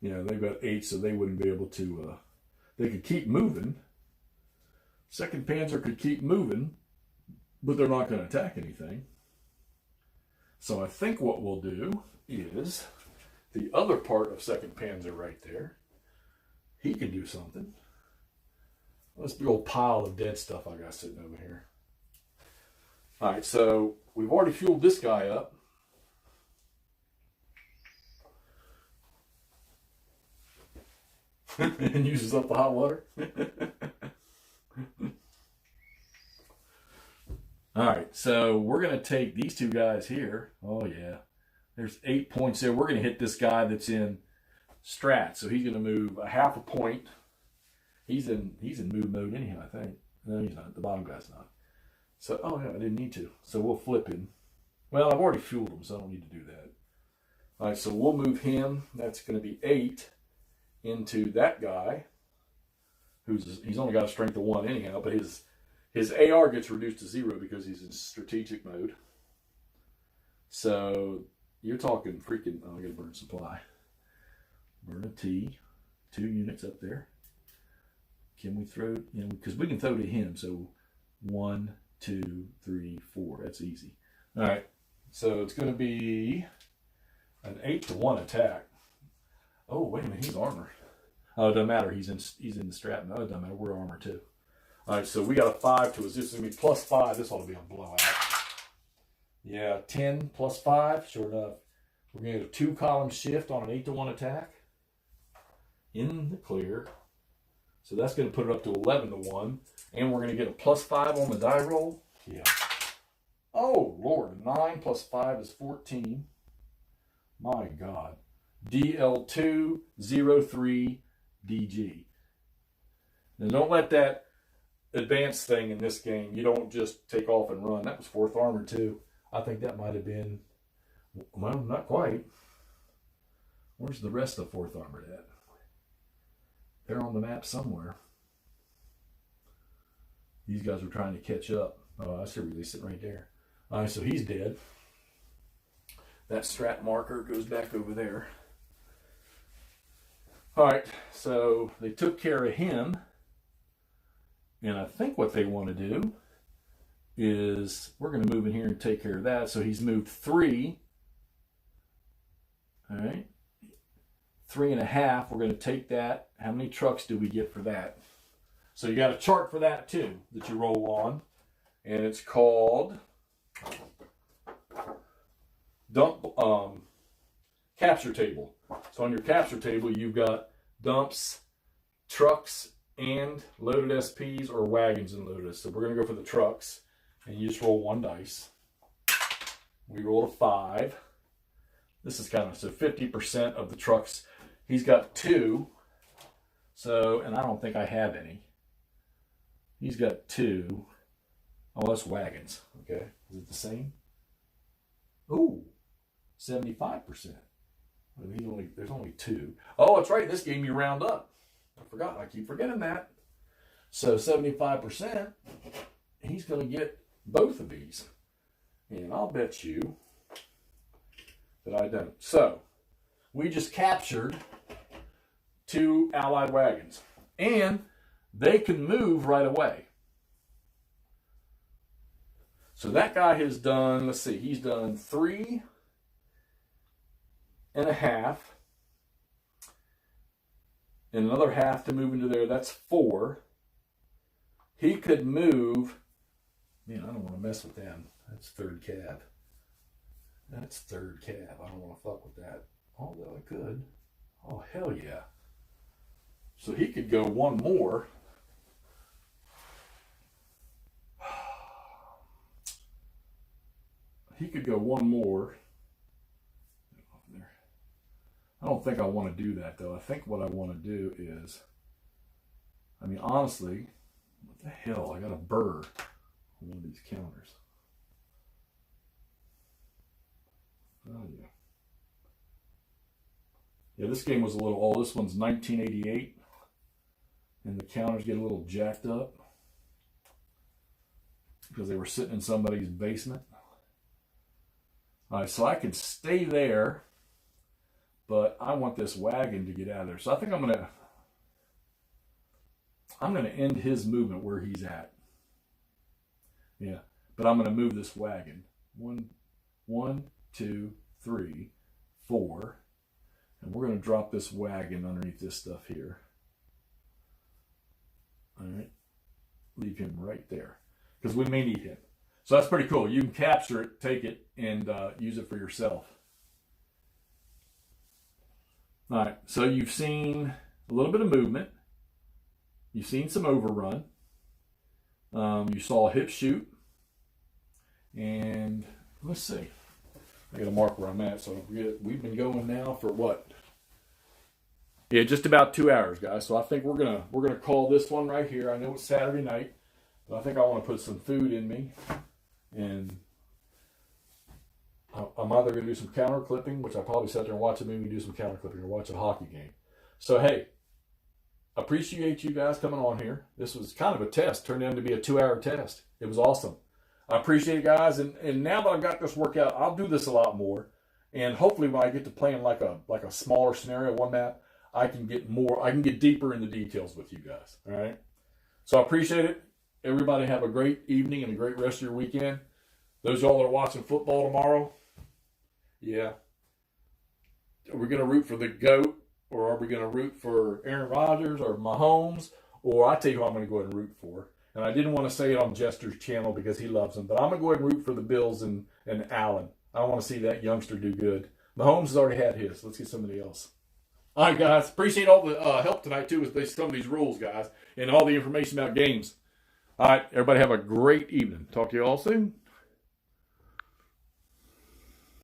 Speaker 2: they've got 8, so they wouldn't be able to, they could keep moving. 2nd Panzer could keep moving, but they're not going to attack anything. So I think what we'll do is the other part of 2nd Panzer right there, he can do something. This big old pile of dead stuff I got sitting over here. All right, so we've already fueled this guy up. And uses up the hot water. All right, so we're going to take these 2 guys here. Oh, yeah. There's 8 points there. We're going to hit this guy that's in strat. So he's going to move a half a point. He's in move mode anyhow, I think. No, he's not. The bottom guy's not. So, oh, yeah, I didn't need to. So we'll flip him. Well, I've already fueled him, so I don't need to do that. All right, so we'll move him. That's going to be 8 into that guy. He's only got a strength of 1 anyhow, but his AR gets reduced to 0 because he's in strategic mode. So you're talking freaking, I gotta burn supply. Burn a T. 2 units up there. Can we throw, you know, because we can throw to him. So 1, 2, 3, 4. That's easy. All right. So it's going to be an 8-to-1 attack. Oh, wait a minute. He's armor. Oh, it doesn't matter. He's in the strap. No, it doesn't matter. We're armor too. All right. So we got a 5 to us. This is going to be +5. This ought to be a blowout. Yeah, 10 +5. Sure enough. We're going to get a 2-column shift on an 8-to-1 attack. In the clear. So that's going to put it up to 11-to-1. And we're going to get a +5 on the die roll. Yeah. Oh, Lord. 9 + 5 is 14. My God. DL203DG. Now, don't let that advanced thing in this game, you don't just take off and run. That was 4th armor, too. I think that might have been, well, not quite. Where's the rest of 4th armor at? They're on the map somewhere. These guys were trying to catch up. Oh, I should release it right there. All right, so he's dead. That strat marker goes back over there. All right, so they took care of him. And I think what they want to do is we're going to move in here and take care of that. So he's moved 3. All right. 3.5. We're going to take that. How many trucks do we get for that? So you got a chart for that too that you roll on. And it's called capture table. So on your capture table, you've got dumps, trucks, and loaded SPs or wagons and loaded. So we're going to go for the trucks. And you just roll 1 dice. We rolled a 5. This is kind of, so 50% of the trucks. He's got 2. So, and I don't think I have any. He's got 2. Oh, that's wagons. Okay. Is it the same? Ooh, 75%. There's only 2. Oh, that's right. This game you round up. I forgot. I keep forgetting that. So 75%, he's going to get both of these. And I'll bet you that I don't. So we just captured 2 allied wagons. And they can move right away. So that guy has done, let's see, he's done 3.5. And another half to move into there, that's 4. He could move, man, I don't want to mess with them. That's 3rd cab. That's 3rd cab. I don't want to fuck with that. Although I could. Oh, hell yeah. So he could go 1 more. He could go 1 more. I don't think I want to do that, though. I think what I want to do is, I mean, honestly, what the hell? I got a burr on one of these counters. Oh, yeah. Yeah, this game was a little old. This one's 1988. And the counters get a little jacked up because they were sitting in somebody's basement. All right, so I could stay there, but I want this wagon to get out of there. So I think I'm gonna end his movement where he's at. Yeah, but I'm gonna move this wagon. 1, 2, 3, 4, and we're gonna drop this wagon underneath this stuff here. All right, leave him right there because we may need him. So that's pretty cool. You can capture it, take it, and use it for yourself. All right, so you've seen a little bit of movement. You've seen some overrun. You saw a hip shoot. And let's see. I got to mark where I'm at so I don't forget. We've been going now for what? Yeah, just about 2 hours, guys. So I think we're gonna call this one right here. I know it's Saturday night, but I think I want to put some food in me. And I'm either going to do some counter clipping, which I probably sit there and watch a movie, do some counter clipping, or watch a hockey game. So, hey, appreciate you guys coming on here. This was kind of a test. Turned out to be a 2-hour test. It was awesome. I appreciate it, guys. And now that I've got this worked out, I'll do this a lot more. And hopefully when I get to playing like a smaller scenario, one map, I can get deeper in the details with you guys. All right. So I appreciate it. Everybody have a great evening and a great rest of your weekend. Those y'all that are watching football tomorrow, yeah. Are we going to root for the GOAT, or are we going to root for Aaron Rodgers or Mahomes? Or I tell you who I'm going to go ahead and root for. And I didn't want to say it on Jester's channel because he loves them, but I'm going to go ahead and root for the Bills and Allen. I want to see that youngster do good. Mahomes has already had his. Let's get somebody else. All right, guys. Appreciate all the help tonight, too, with some of these rules, guys, and all the information about games. All right, everybody have a great evening. Talk to you all soon.